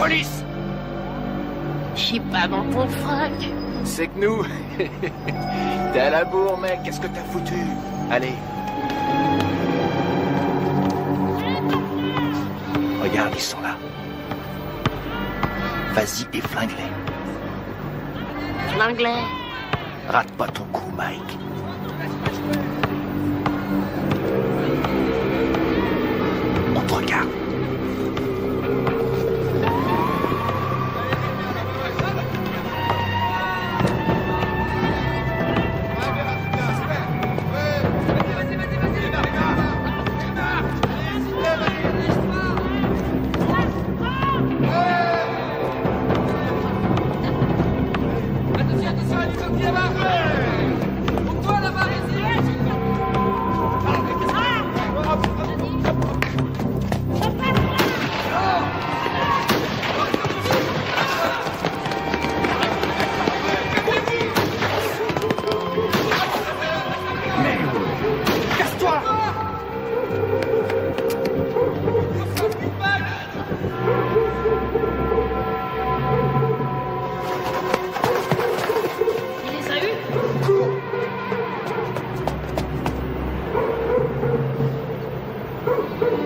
police! Chie pas dans ton frac. C'est que nous... T'es à la bourre, mec, qu'est-ce que t'as foutu? Allez. Regarde, ils sont là. Vas-y et flingue-les. L'anglais. Rate pas ton coup, Mike. On te regarde.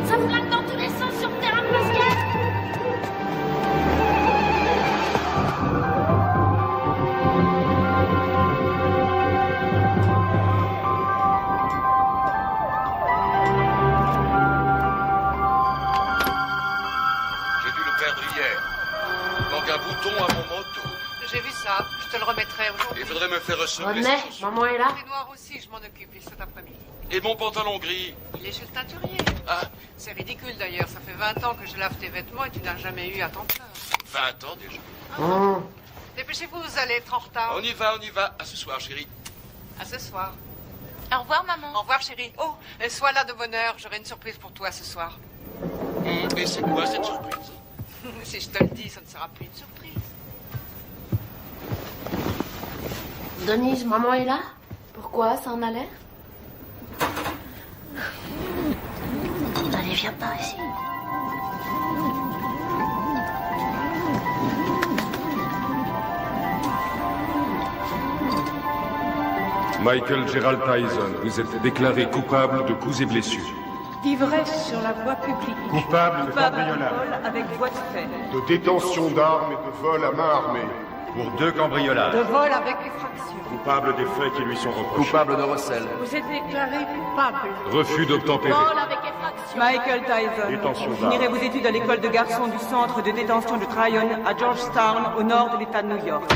Ça flingue dans tous les sens sur le terrain de basket. J'ai dû le perdre hier. Il manque un bouton à mon manteau. J'ai vu ça. Je te le remettrai aujourd'hui. Il faudrait me faire ressembler. René, maman est là. Les noirs aussi, je m'en occupe cet après-midi. Et mon pantalon gris. Il est chez le teinturier. Ah, C'est ridicule d'ailleurs. Ça fait 20 ans que je lave tes vêtements et tu n'as jamais eu à t'en plaindre. 20 ans déjà. Dépêchez-vous, vous allez être en retard. On y va, on y va. À ce soir, chérie. À ce soir. Au revoir, maman. Au revoir, chérie. Oh, sois là de bonne heure. J'aurai une surprise pour toi ce soir. Et c'est quoi cette surprise? Si je te le dis, ça ne sera plus une surprise. Denise, maman est là? Pourquoi? Ça en a l'air? Allez, viens par ici. Michael Gerald Tyson, vous êtes déclaré coupable de coups et blessures. D'ivresse sur la voie publique. Coupable de Coupable de cambriolage, vol avec voie de fait. de détention d'armes et de vol à main armée. Pour 2 cambriolages. De vol avec effraction. Coupable des faits qui lui sont reprochés. Coupable de recel. Vous êtes déclaré coupable. Refus d'obtempérer. Vol avec effraction. Michael Tyson. Détention Vous finirez d'armes. vos études à l'école de garçons du centre de détention de Tryon à Georgetown, au nord de l'État de New York.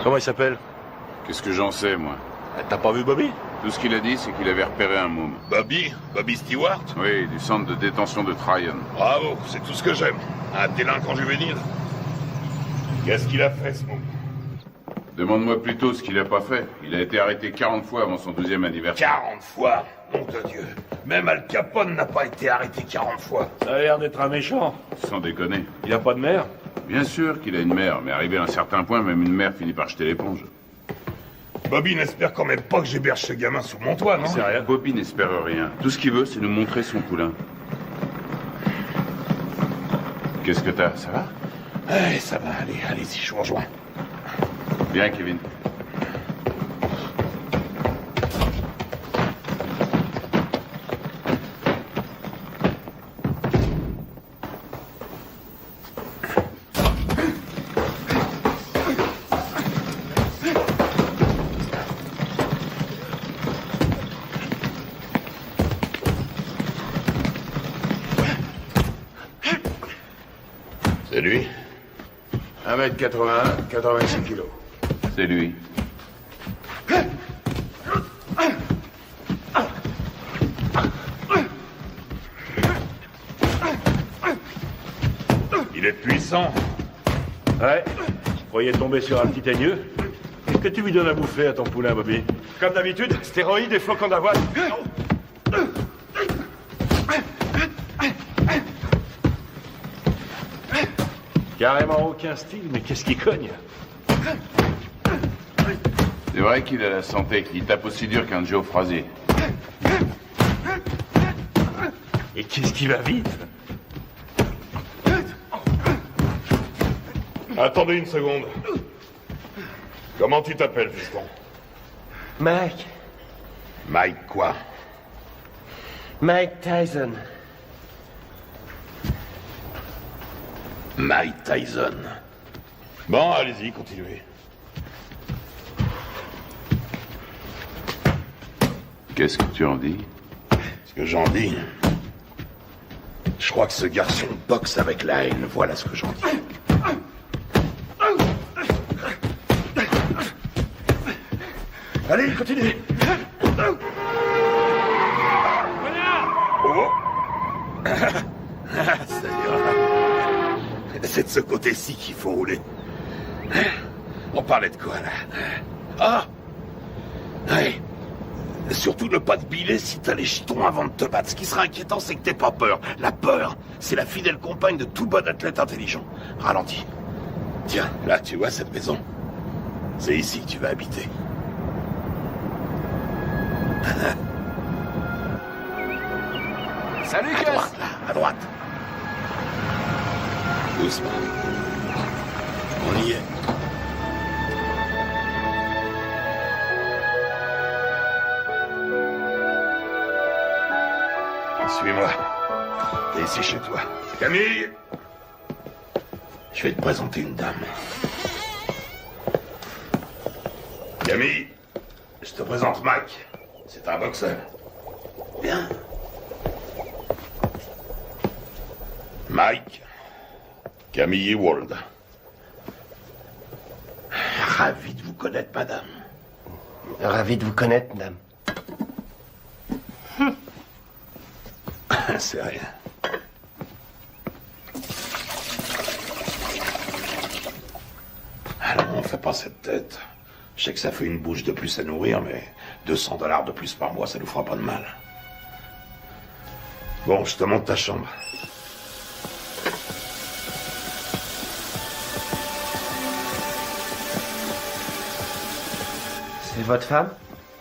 Comment il s'appelle? Qu'est-ce que j'en sais, moi? T'as pas vu Bobby? Tout ce qu'il a dit, c'est qu'il avait repéré un môme. Bobby? Bobby Stewart? Oui, du centre de détention de Tryon. Bravo, c'est tout ce que j'aime. Un délinquant juvénile. Qu'est-ce qu'il a fait, ce môme? Demande-moi plutôt ce qu'il a pas fait. Il a été arrêté 40 fois avant son 12e anniversaire. 40 fois? Nom de Dieu. Même Al Capone n'a pas été arrêté 40 fois. Ça a l'air d'être un méchant. Sans déconner. Il a pas de mère? Bien sûr qu'il a une mère, mais arrivé à un certain point, même une mère finit par jeter l'éponge. Bobby n'espère quand même pas que j'héberge ce gamin sous mon toit, non? C'est rien. Bobby n'espère rien. Tout ce qu'il veut, c'est nous montrer son poulain. Qu'est-ce que t'as? Ça va? Eh, ça va, allez-y, je vous rejoins. Bien, Kevin. C'est lui? 1m81, 86 kilos. C'est lui. Il est puissant. Ouais. Je croyais tomber sur un petit aigneux. Qu'est-ce que tu lui donnes à bouffer à ton poulain, Bobby? Comme d'habitude, stéroïdes et flocons d'avoine. Carrément aucun style, mais qu'est-ce qui cogne? C'est vrai qu'il a la santé. Il tape aussi dur qu'un Joe Frazier. Et qu'est-ce qui va vite? Attendez une seconde. Comment tu t'appelles, fiston? Mike. Mike quoi? Mike Tyson. Mike Tyson. Bon, allez-y, continuez. Qu'est-ce que tu en dis? Ce que j'en dis... Je crois que ce garçon boxe avec la haine, voilà ce que j'en dis. Allez, continuez. Oh. Ça ira. C'est de ce côté-ci qu'il faut rouler. On parlait de quoi, là? Ah! Ouais. Surtout ne pas te biler si t'as les jetons avant de te battre. Ce qui sera inquiétant, c'est que t'aies pas peur. La peur, c'est la fidèle compagne de tout bon athlète intelligent. Ralentis. Tiens, là, tu vois cette maison? C'est ici que tu vas habiter. Salut, À Gus! droite, là, à droite. Doucement. On y est. Suis-moi. T'es ici chez toi. Camille! Je vais te présenter une dame. Camille, je te présente Mike. C'est un boxeur. Bien. Mike, Camille Ewald. Ravi de vous connaître, madame. Ravi de vous connaître, madame. C'est rien. Alors, on fait pas cette tête. Je sais que ça fait une bouche de plus à nourrir, mais $200 de plus par mois, ça nous fera pas de mal. Bon, je te montre ta chambre. C'est votre femme?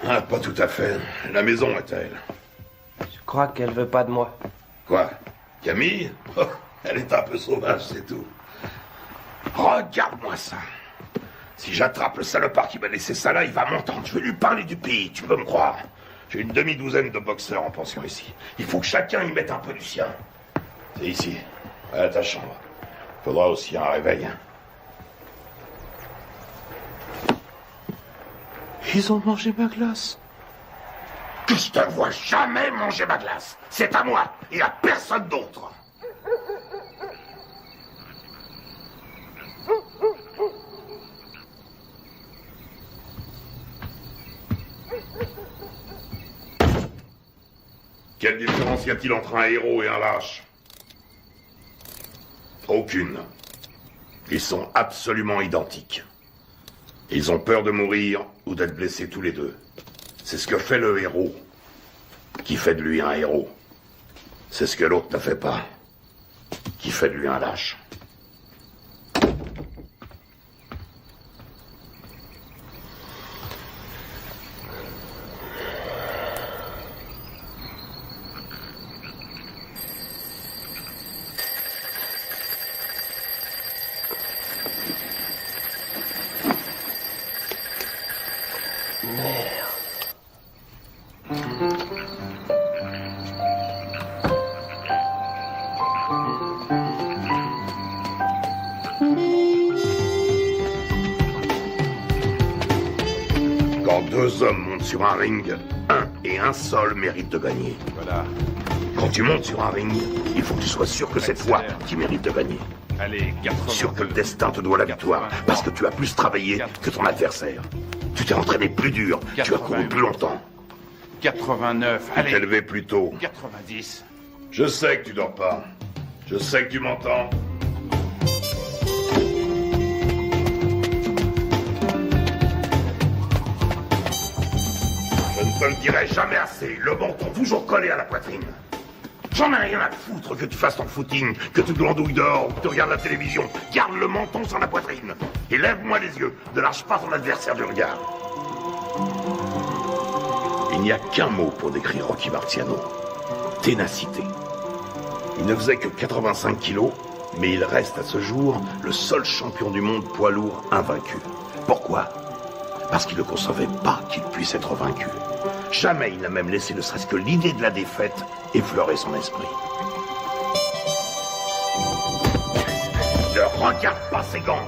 Ah, pas tout à fait. La maison est à elle. Je crois qu'elle veut pas de moi. Quoi? Camille? Oh, elle est un peu sauvage, c'est tout. Regarde-moi ça. Si j'attrape le salopard qui m'a laissé ça là, il va m'entendre. Je vais lui parler du pays, tu peux me croire. J'ai une demi-douzaine de boxeurs en pension ici. Il faut que chacun y mette un peu du sien. C'est ici, à ta chambre. Faudra aussi un réveil. Ils ont mangé ma glace. Que je te vois jamais manger ma glace. C'est à moi et à personne d'autre. Quelle différence y a-t-il entre un héros et un lâche? Aucune. Ils sont absolument identiques. Ils ont peur de mourir ou d'être blessés tous les deux. C'est ce que fait le héros qui fait de lui un héros. C'est ce que l'autre ne fait pas, qui fait de lui un lâche. Quand deux hommes montent sur un ring, un et un seul mérite de gagner. Voilà. Quand tu montes sur un ring, il faut que tu sois sûr que cette fois, tu mérites de gagner. Allez, 80. Sûr que le destin te doit la victoire, parce que tu as plus travaillé que ton adversaire. Tu t'es entraîné plus dur, tu as couru plus longtemps. 89, Tu t'es allez, levé plus tôt. 90. Je sais que tu dors pas. Je sais que tu m'entends. Je ne te le dirai jamais assez. Le menton toujours collé à la poitrine. J'en ai rien à foutre que tu fasses ton footing, que tu glandouilles dehors ou que tu regardes la télévision. Garde le menton sur la poitrine. Et lève-moi les yeux. Ne lâche pas ton adversaire du regard. Il n'y a qu'un mot pour décrire Rocky Marciano. Ténacité. Il ne faisait que 85 kilos, mais il reste à ce jour le seul champion du monde poids lourd invaincu. Pourquoi? Parce qu'il ne concevait pas qu'il puisse être vaincu. Jamais il n'a même laissé ne serait-ce que l'idée de la défaite effleurer son esprit. Ne regarde pas ses gants.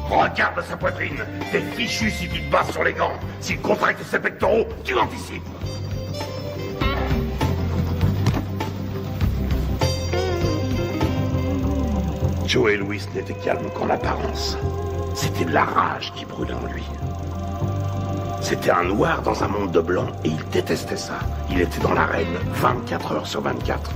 Regarde sa poitrine. T'es fichu si tu te bases sur les gants. S'il contracte ses pectoraux, tu anticipes. Joey Louis n'était calme qu'en apparence. C'était de la rage qui brûlait en lui. C'était un noir dans un monde de blanc et il détestait ça. Il était dans l'arène 24 heures sur 24.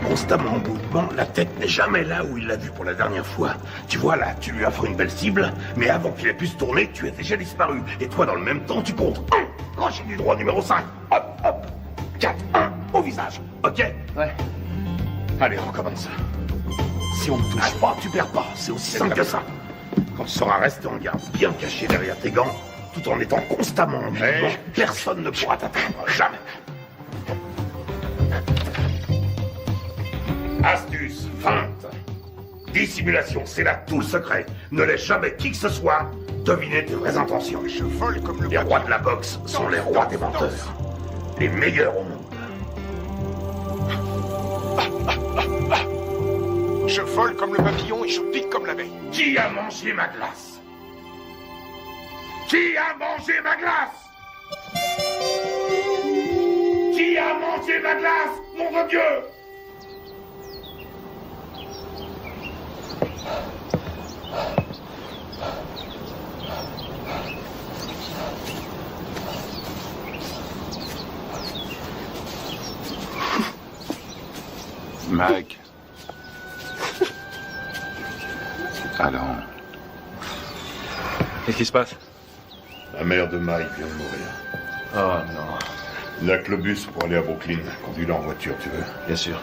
Constamment en mouvement, la tête n'est jamais là où il l'a vue pour la dernière fois. Tu vois là, tu lui offres une belle cible, mais avant qu'il ait pu se tourner, tu es déjà disparu. Et toi, dans le même temps, tu comptes 1, crochet du droit numéro 5, hop, hop, 4, 1, au visage, ok? Ouais. Allez, recommence. Si on ne touche pas, tu perds pas, c'est aussi simple que ça. Quand tu sauras rester en garde, bien caché derrière tes gants, tout en étant constamment en mouvement, personne ne pourra t'atteindre, jamais. Astuce, feinte, dissimulation, c'est là tout le secret. Ne laisse jamais qui que ce soit deviner tes vraies intentions. Je vole comme le Les rois de la boxe sont les rois des menteurs. Les meilleurs au monde. Je vole comme le papillon et je pique comme l'abeille. Qui a mangé ma glace? Qui a mangé ma glace? Qui a mangé ma glace? Nom de Dieu! Mike. Allons. Qu'est-ce qui se passe? La mère de Mike vient de mourir. Oh non. Il a que le bus pour aller à Brooklyn. Conduis-le en voiture, tu veux? Bien sûr.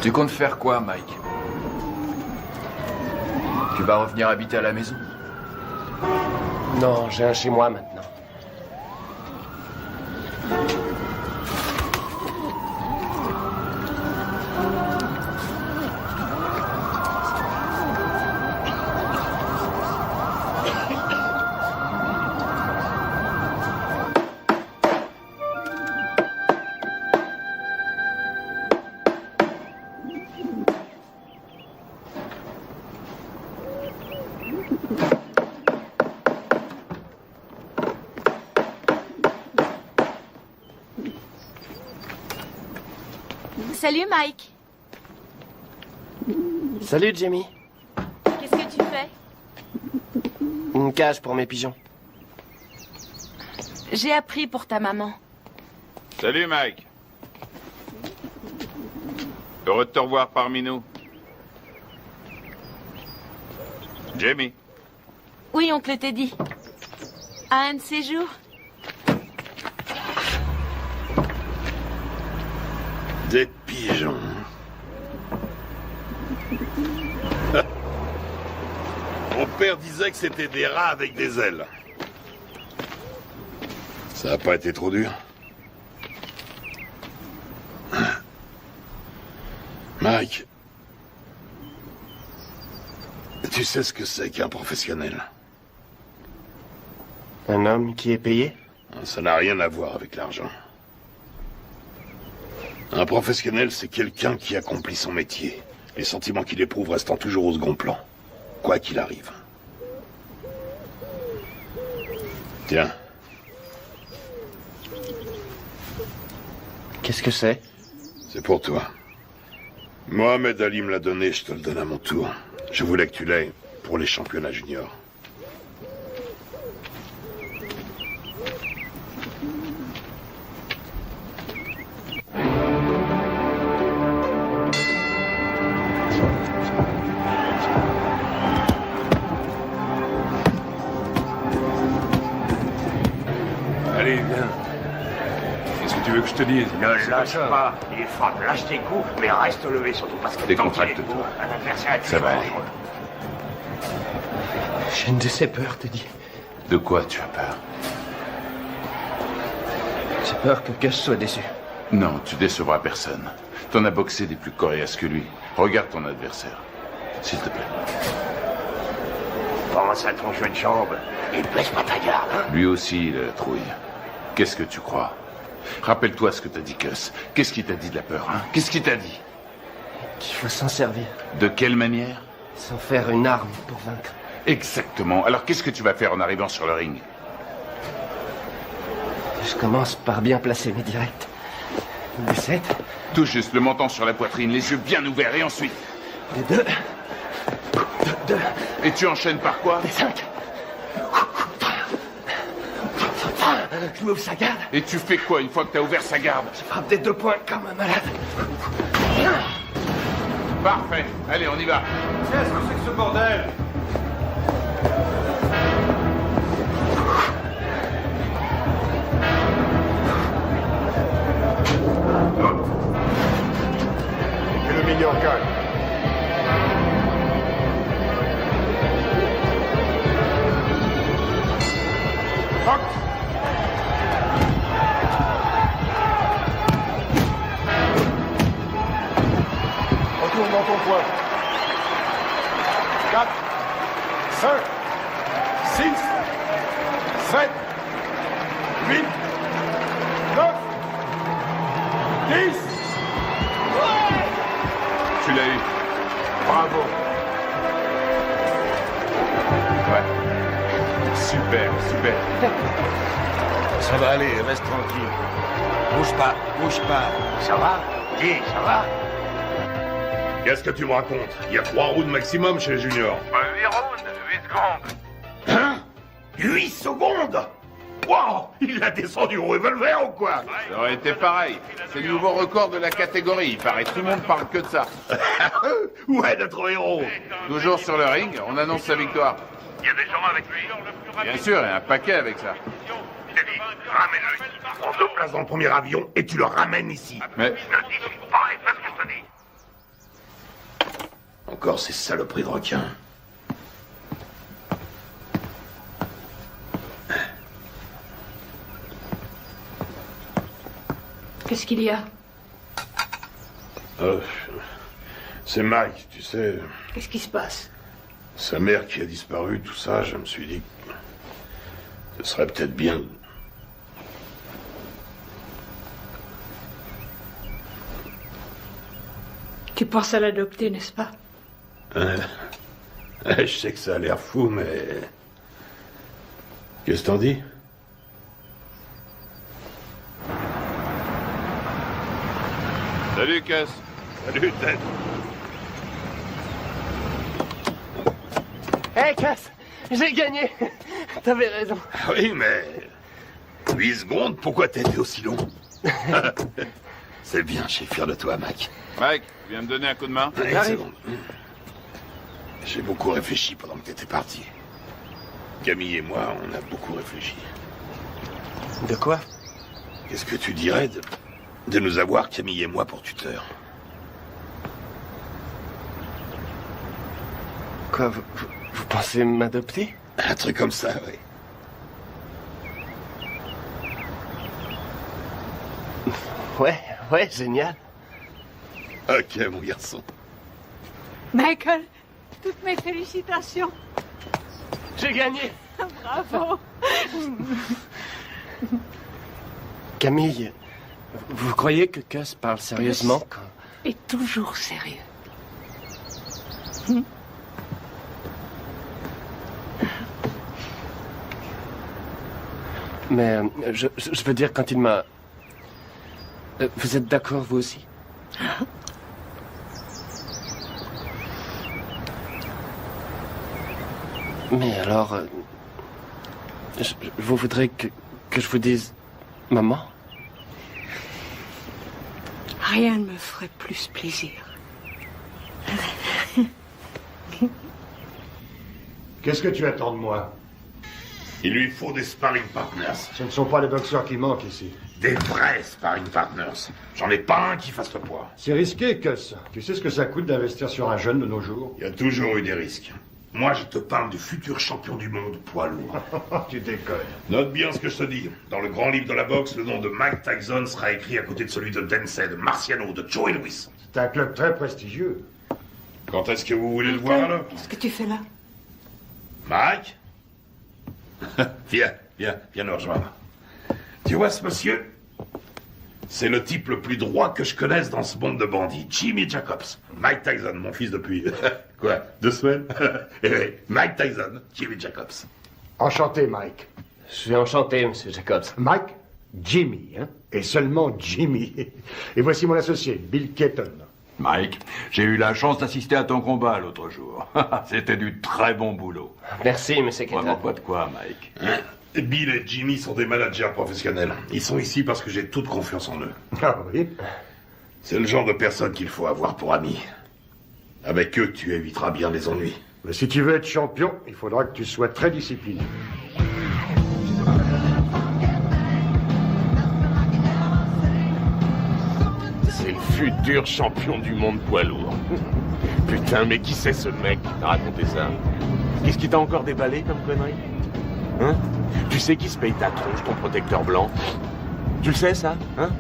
Tu comptes faire quoi, Mike? Tu vas revenir habiter à la maison? Non, j'ai un chez moi maintenant. Salut Mike. Salut Jamie. Qu'est-ce que tu fais? Une cage pour mes pigeons. J'ai appris pour ta maman. Salut, Mike. Heureux de te revoir parmi nous. Jamie. Oui, oncle Teddy. À un de ces jours. Des pigeons. Mon père disait que c'était des rats avec des ailes. Ça n'a pas été trop dur? Mike, tu sais ce que c'est qu'un professionnel? Un homme qui est payé? Ça n'a rien à voir avec l'argent. Un professionnel, c'est quelqu'un qui accomplit son métier. Les sentiments qu'il éprouve restant toujours au second plan. Quoi qu'il arrive. Tiens. Qu'est-ce que c'est? C'est pour toi. Mohamed Ali me l'a donné, je te le donne à mon tour. Je voulais que tu l'aies pour les championnats juniors. Allez, viens. Qu'est-ce que tu veux que je te dise? Ne lâche pas. Il frappe, lâche tes coups, mais reste levé surtout parce que Décontracte-toi. un adversaire est Ça va aller. dangereux. J'ai une de ces peurs, Teddy. De quoi tu as peur? J'ai peur que Gus soit déçu. Non, tu décevras personne. T'en as boxé des plus coriaces que lui. Regarde ton adversaire. S'il te plaît. Pense à ton jeu de jambes et baisse pas ta garde. Hein? Lui aussi, il a la trouille. Qu'est-ce que tu crois? Rappelle-toi ce que t'as dit, Gus. Qu'est-ce qu'il t'a dit de la peur, hein? Qu'est-ce qu'il t'a dit? Qu'il faut s'en servir. De quelle manière? Sans faire une arme pour vaincre. Exactement. Alors qu'est-ce que tu vas faire en arrivant sur le ring? Je commence par bien placer mes directs. Des 7. Tout juste, le menton sur la poitrine, les yeux bien ouverts, et ensuite? Des 2. Deux. Et tu enchaînes par quoi? Des 5. Je m'ouvre sa garde. Et tu fais quoi une fois que t'as ouvert sa garde? Je frappe des 2 points comme un malade. Parfait. Allez, on y va. Qu'est-ce que c'est que ce bordel? Et que le meilleur gagne. Rock! Retourne dans ton coin. 4, 5, 6, 7, 8, 9, 10. Tu l'as eu. Bravo. Ouais. Super, super. Ça va aller, reste tranquille. Bouge pas, bouge pas. Ça va? Dis, ça va? Qu'est-ce que tu me racontes? Il y a 3 rounds maximum chez les juniors. 8 rounds, 8 secondes. Hein? 8 secondes? Wow! Il l'a descendu au revolver ou quoi? Ça aurait été pareil. C'est le nouveau record de la catégorie. Il paraît tout le monde parle que de ça. Ouais, notre héros. Toujours sur le ring, on annonce sa victoire. Il y a des gens avec lui. Bien sûr, il y a un paquet avec ça. Teddy, ramène-le ici. Prends 2 places dans le premier avion et tu le ramènes ici. Mais Ne discute pas et fais ce que je te dis. Encore ces saloperies de requins. Qu'est-ce qu'il y a? C'est Mike, tu sais. Qu'est-ce qui se passe? Sa mère qui a disparu, tout ça, je me suis dit que ce serait peut-être bien. Tu penses à l'adopter, n'est-ce pas? Je sais que ça a l'air fou, mais... Qu'est-ce que t'en dis? salut, Cass. Salut, Ted. Hey, Cass! J'ai gagné! T'avais raison. Oui, mais... 8 secondes, pourquoi t'as été aussi long? C'est bien, je suis fier de toi, Mac. Mike, tu viens me donner un coup de main? Une seconde. J'ai beaucoup réfléchi pendant que t'étais parti. Camille et moi, on a beaucoup réfléchi. De quoi? Qu'est-ce que tu dirais de nous avoir, Camille et moi, pour tuteurs? Quoi, vous pensez m'adopter? Un truc comme ça, oui. Ouais, génial. Ok, mon garçon. Michael, toutes mes félicitations. J'ai gagné! Bravo. Camille, vous croyez que Gus parle sérieusement quand... est toujours sérieux. Mais je veux dire, quand il m'a... vous êtes d'accord, vous aussi? Mais alors... vous voudrez que je vous dise... Maman? Rien ne me ferait plus plaisir. Qu'est-ce que tu attends de moi? Il lui faut des sparring partners. Ce ne sont pas les boxeurs qui manquent ici. Des vrais sparring partners. J'en ai pas un qui fasse le poids. C'est risqué, Gus. Tu sais ce que ça coûte d'investir sur un jeune de nos jours? Il y a toujours eu des risques. Moi, je te parle du futur champion du monde poids lourd. Tu déconnes. Note bien ce que je te dis. Dans le grand livre de la boxe, le nom de Mike Tyson sera écrit à côté de celui de Dempsey, de Marciano, de Joey Louis. C'est un club très prestigieux. Quand est-ce que vous voulez le voir, alors? Qu'est-ce que tu fais là? Mike? Viens nous rejoindre. Tu vois ce monsieur? C'est le type le plus droit que je connaisse dans ce monde de bandits. Jimmy Jacobs. Mike Tyson, mon fils depuis... quoi, 2 semaines? Mike Tyson, Jimmy Jacobs. Enchanté, Mike. Je suis enchanté, monsieur Jacobs. Mike, Jimmy, hein? Et seulement Jimmy. Et voici mon associé, Bill Keaton. Mike, j'ai eu la chance d'assister à ton combat l'autre jour. C'était du très bon boulot. Merci, monsieur Keaton. Vraiment pas de quoi, Mike. Hein? Bill et Jimmy sont des managers professionnels. Ils sont ici parce que j'ai toute confiance en eux. Ah oui? C'est le genre de personne qu'il faut avoir pour amis. Avec eux, tu éviteras bien les ennuis. Mais si tu veux être champion, il faudra que tu sois très discipliné. C'est le futur champion du monde poids lourd. Putain, mais qui c'est ce mec qui t'a raconté ça? Qu'est-ce qui t'a encore déballé comme connerie? Hein? Tu sais qui se paye ta tronche, ton protecteur blanc? Tu le sais, ça? Hein?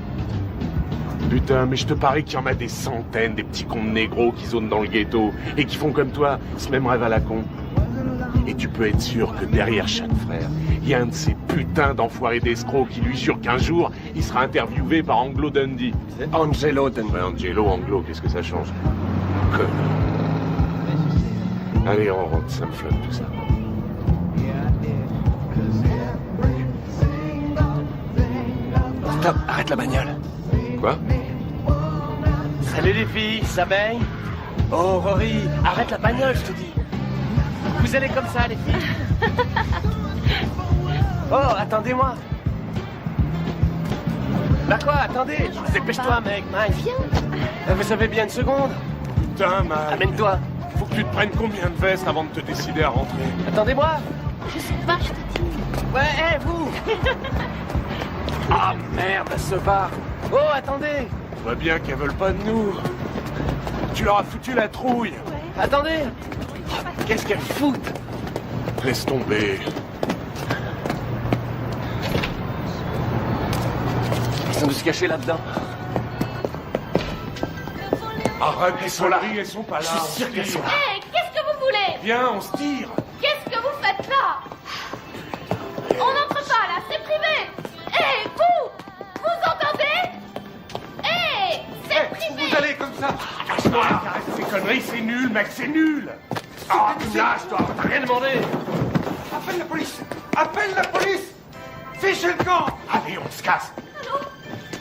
Putain, mais je te parie qu'il y en a des centaines, des petits cons de négros qui zonent dans le ghetto et qui font comme toi ce même rêve à la con. Et tu peux être sûr que derrière chaque frère, il y a un de ces putains d'enfoirés d'escrocs qui lui jure qu'un jour, il sera interviewé par Anglo Dundee. Angelo Dundee. Ouais, Angelo, Anglo, qu'est-ce que ça change? Connard. Allez, on rentre, ça me flotte tout ça. Stop, arrête la bagnole. Quoi? Salut les filles, ça baigne? Oh, Rory, arrête la bagnole, je te dis. Vous allez comme ça, les filles? Oh, attendez-moi. Bah quoi, attendez, dépêche-toi, mec, Mike. Viens. Vous avez bien une seconde? Putain, Mike. Amène-toi. Faut que tu te prennes combien de vestes avant de te décider à rentrer? Attendez-moi. Je sais pas, je te dis. Ouais, hé, vous. Ah, merde, ce bar. Oh, attendez. On voit bien qu'elles veulent pas de nous. Tu leur as foutu la trouille. Ouais. Attendez. Qu'est-ce qu'elles foutent? Laisse tomber. Ils sont de se cacher là-dedans. Arrête, elles sont là. Elles sont pas là. Je suis sûr qu'elles sont là. Hé, qu'est-ce que vous voulez? Viens, on se tire. Qu'est-ce que vous faites là? On n'entre pas là, c'est privé. Hé, vous entendez? Hé, c'est privé. Vous allez comme ça. Lâche-toi. Arrête ces conneries, c'est nul, mec, c'est nul. Ah, tu me lâches, toi, t'as rien demandé. Appelle la police. Appelle la police. Fichez le camp. Allez, on se casse. Allô?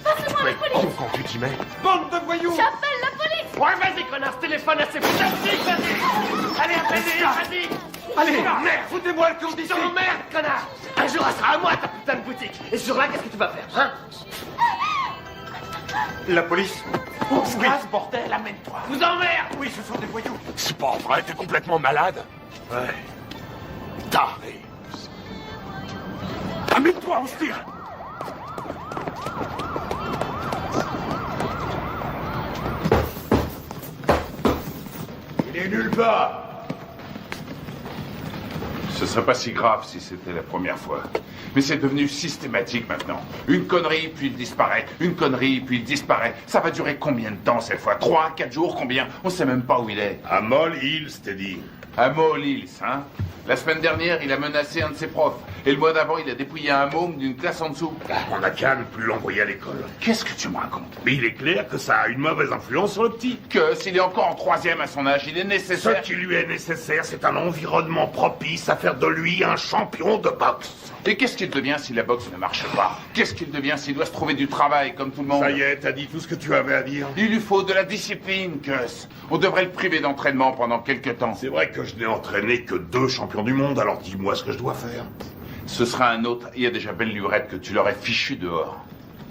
Passez-moi la police. Quand tu t'y mets. Bande de voyous. J'appelle la police. Ouais, vas-y, connard, téléphone à ces putains de flics, vas-y. Allez, appelez-les, vas-y. Allez, merde, foutez-moi le camp d'ici. Je t'emmerde, connard. Un jour, elle sera à moi, ta putain de boutique. Et ce jour-là, qu'est-ce que tu vas faire, hein? La police. On se casse, bordel, amène-toi. Vous emmerde. Oui, ce sont des voyous. C'est pas vrai, t'es complètement malade. Ouais. Taré. Amène-toi, on se tire. Il est nulle part. Ce serait pas si grave si c'était la première fois. Mais c'est devenu systématique maintenant. Une connerie, puis il disparaît. Une connerie, puis il disparaît. Ça va durer combien de temps cette fois? 3, 4 jours, combien? On sait même pas où il est. À Moll Hills, t'es dit. À Moll Hills, hein? La semaine dernière, il a menacé un de ses profs. Et le mois d'avant, il a dépouillé un môme d'une classe en dessous. On a qu'à ne plus l'envoyer à l'école. Qu'est-ce que tu me racontes? Mais il est clair que ça a une mauvaise influence sur le petit. Que s'il est encore en 3e à son âge, il est nécessaire... Ce qui lui est nécessaire, c'est un environnement propice à faire de lui un champion de boxe. Et qu'est-ce qu'il devient si la boxe ne marche pas? Qu'est-ce qu'il devient s'il doit se trouver du travail comme tout le monde? Ça y est, t'as dit tout ce que tu avais à dire. Il lui faut de la discipline, Gus. On devrait le priver d'entraînement pendant quelques temps. C'est vrai que je n'ai entraîné que 2 champions du monde, alors dis-moi ce que je dois faire. Ce sera un autre. Il y a déjà belle lurette que tu l'aurais fichu dehors.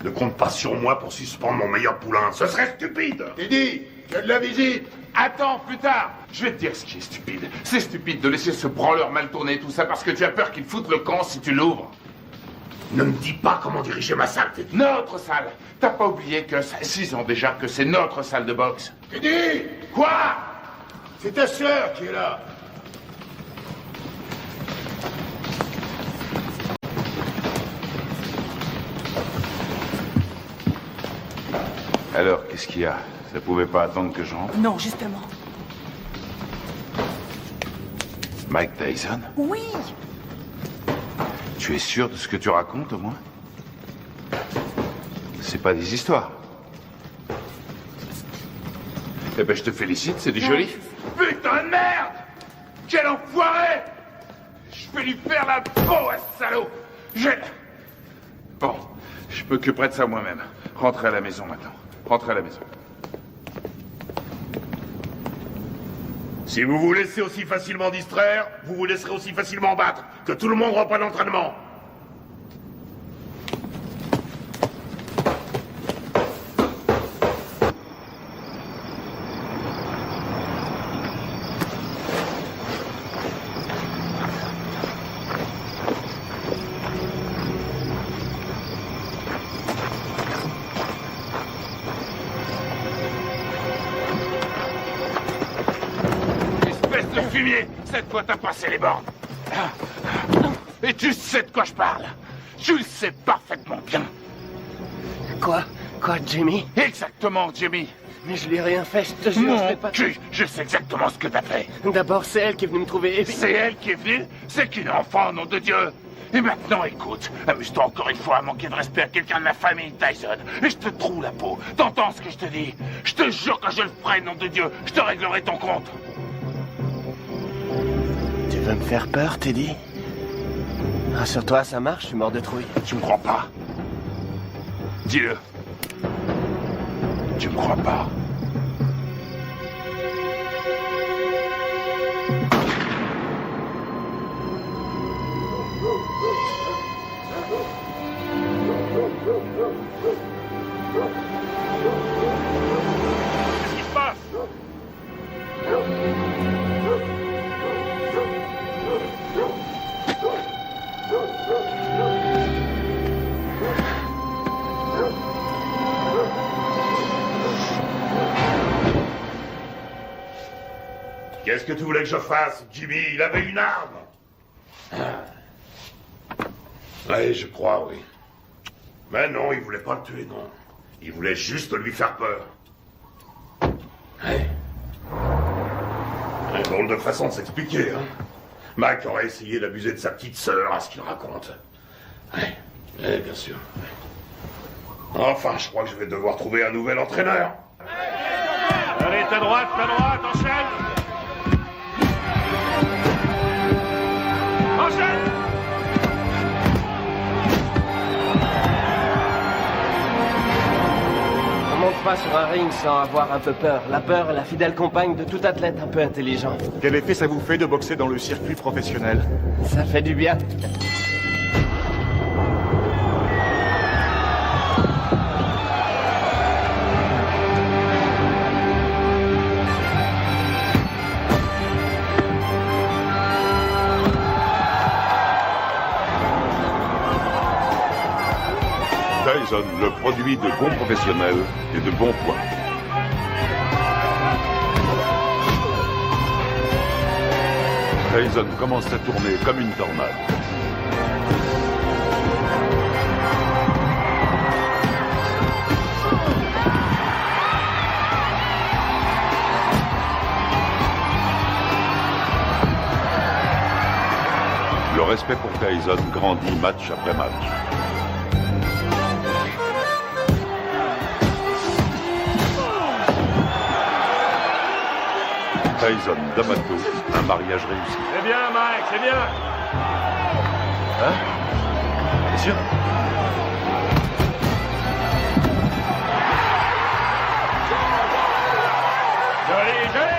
Ne compte pas sur moi pour suspendre mon meilleur poulain. Ce serait stupide. Teddy, tu as de la visite. Attends, plus tard. Je vais te dire ce qui est stupide. C'est stupide de laisser ce branleur mal tourner, tout ça, parce que tu as peur qu'il foute le camp si tu l'ouvres. Ne me dis pas comment diriger ma salle, Teddy. Notre salle. T'as pas oublié que ça fait 6 ans déjà que c'est notre salle de boxe. Teddy! Quoi? C'est ta sœur qui est là. Alors, qu'est-ce qu'il y a? Ça pouvait pas attendre que j'entre? Non, justement. Mike Tyson? Oui. Tu es sûr de ce que tu racontes, au moins? C'est pas des histoires. Eh ben, je te félicite, c'est du joli. Putain de merde! Quel enfoiré! Je vais lui faire la peau à ce salaud! Bon, je m'occuperai de ça moi-même. Rentrez à la maison maintenant. Rentrez à la maison. Si vous vous laissez aussi facilement distraire, vous vous laisserez aussi facilement battre. Que tout le monde reprenne l'entraînement. Cette fois, t'as passé les bornes. Et tu sais de quoi je parle. Tu le sais parfaitement bien. Quoi? Quoi, Jimmy? Exactement, Jimmy. Mais je lui ai rien fait, je te jure, je Mon fais pas... cul, je sais exactement ce que t'as fait. D'abord, c'est elle qui est venue me trouver et puis... C'est elle qui est venue? C'est qu'une enfant, nom de Dieu. Et maintenant, écoute, amuse-toi encore une fois à manquer de respect à quelqu'un de la famille Tyson. Et je te troue la peau. T'entends ce que je te dis? Je te jure que je le ferai, nom de Dieu. Je te réglerai ton compte. Tu veux me faire peur, Teddy? Rassure-toi, ça marche, je suis mort de trouille. Tu me crois pas? Dis-le. Tu me crois pas? Qu'est-ce qui se passe? Qu'est-ce que tu voulais que je fasse, Jimmy? Il avait une arme. Oui, je crois, oui. Mais non, il voulait pas le tuer, non. Il voulait juste lui faire peur. Ouais. Un drôle de façon de s'expliquer, hein. Mac aurait essayé d'abuser de sa petite sœur, à ce qu'il raconte. Ouais, bien sûr. Enfin, je crois que je vais devoir trouver un nouvel entraîneur. Allez, ta droite, enchaîne! Enchaîne! On monte pas sur un ring sans avoir un peu peur. La peur est la fidèle compagne de tout athlète un peu intelligent. Quel effet ça vous fait de boxer dans le circuit professionnel? Ça fait du bien. Tyson, le produit de bons professionnels et de bons points. Tyson commence à tourner comme une tornade. Le respect pour Tyson grandit match après match. Tyson, D'Amato, un mariage réussi. C'est bien, Mike, c'est bien. Hein? Bien sûr. Joli, joli.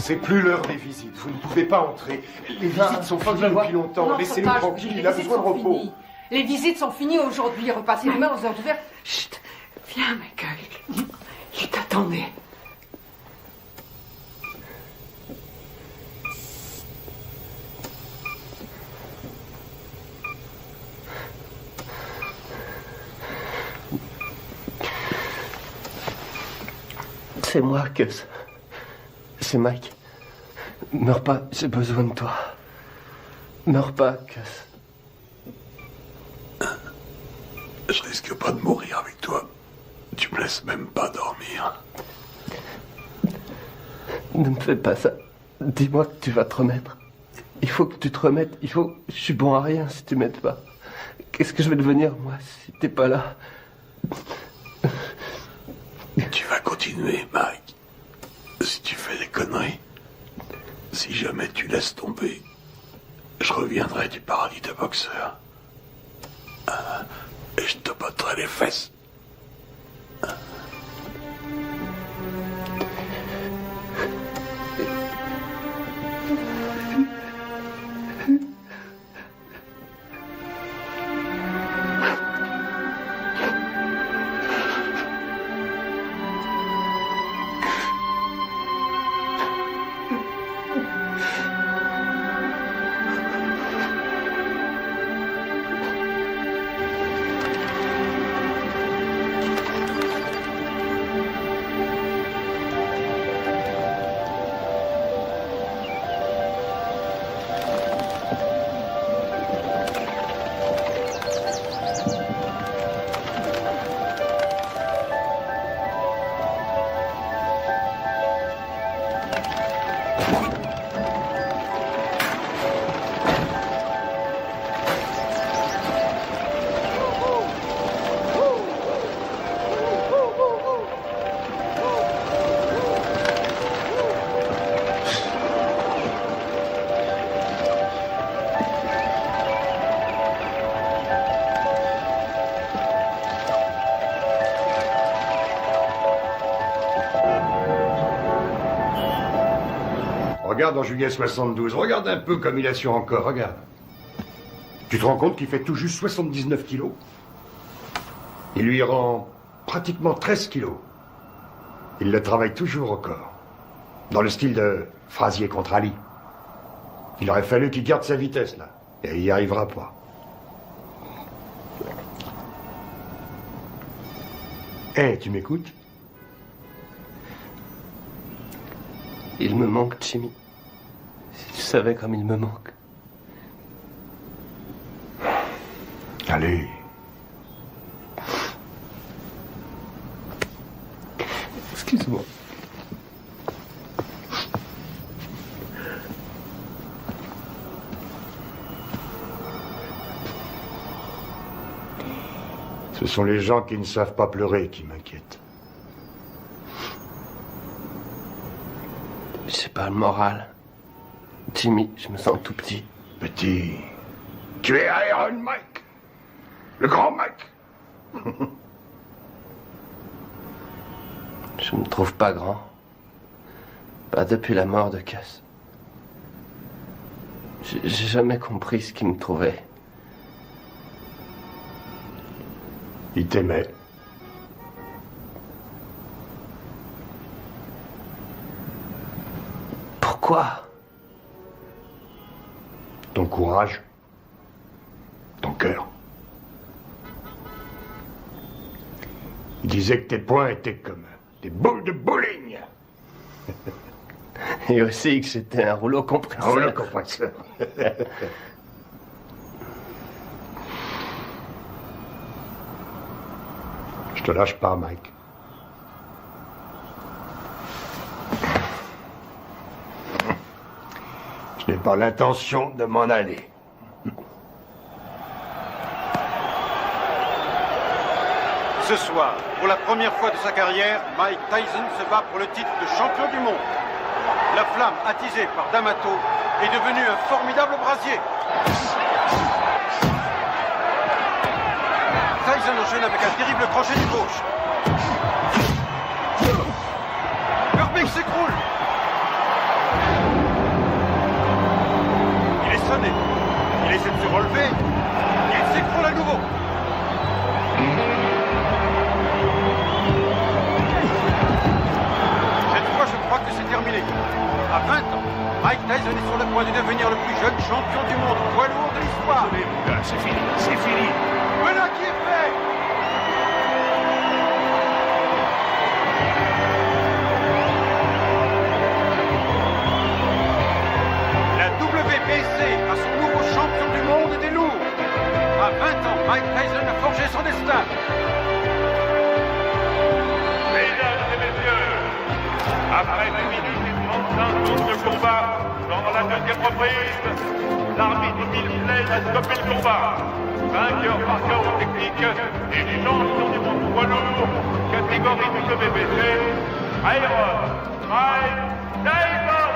C'est plus l'heure des visites. Vous ne pouvez pas entrer. Les visites sont finies depuis longtemps. Laissez-nous tranquille. Il a besoin de repos. Les visites sont finies aujourd'hui. Repassez demain aux heures ouvertes. Chut. Viens, Michael. Il t'attendait. C'est moi, Gus. C'est Mike. Meurs pas, j'ai besoin de toi. Meurs pas, Gus. Je risque pas de mourir avec toi. Tu me laisses même pas dormir. Ne me fais pas ça. Dis-moi que tu vas te remettre. Il faut que tu te remettes. Je suis bon à rien si tu m'aides pas. Qu'est-ce que je vais devenir, moi, si t'es pas là? Tu vas continuer, Mike. Si tu fais des conneries, si jamais tu laisses tomber, je reviendrai du paradis de boxeur. Et je te botterai les fesses. Regarde en juillet 72, regarde un peu comme il assure encore, regarde. Tu te rends compte qu'il fait tout juste 79 kilos? Il lui rend pratiquement 13 kilos. Il le travaille toujours au corps. Dans le style de Frazier contre Ali. Il aurait fallu qu'il garde sa vitesse, là. Et il n'y arrivera pas. Eh, tu m'écoutes? Il me manque, Jimmy. Si tu savais comme il me manque. Allez. Excuse-moi. Ce sont les gens qui ne savent pas pleurer qui m'inquiètent. J'ai pas le moral. Jimmy, je me sens tout petit. Petit. Tu es Iron Mike. Le grand Mike. Je me trouve pas grand. Pas depuis la mort de Cass. J'ai jamais compris ce qui me trouvait. Il t'aimait. Quoi? Ton courage. Ton cœur. Il disait que tes poings étaient comme des boules de bowling. Et aussi que j'étais un rouleau compresseur. Un rouleau compresseur. Je te lâche pas, Mike. Je n'ai pas l'intention de m'en aller. Ce soir, pour la première fois de sa carrière, Mike Tyson se bat pour le titre de champion du monde. La flamme attisée par D'Amato est devenue un formidable brasier. Tyson enchaîne avec un terrible crochet du gauche. Herbig s'écroule. Il est sonné. Il essaie de se relever. Il s'écroule à nouveau. Je crois que c'est terminé. À 20 ans, Mike Tyson est sur le point de devenir le plus jeune champion du monde poids lourd de l'histoire. C'est fini, c'est fini. Voilà qui est fait. La WBC a son nouveau champion du monde des lourds. À 20 ans, Mike Tyson a forgé son destin. Mesdames et messieurs, après 1 minute et 35 secondes de combat, dans la deuxième reprise, l'arbitre Milsley a stoppé le combat. Vainqueur par chaos technique et champion du monde poids lourd, catégorie du WBC, Iron Mike Tyson.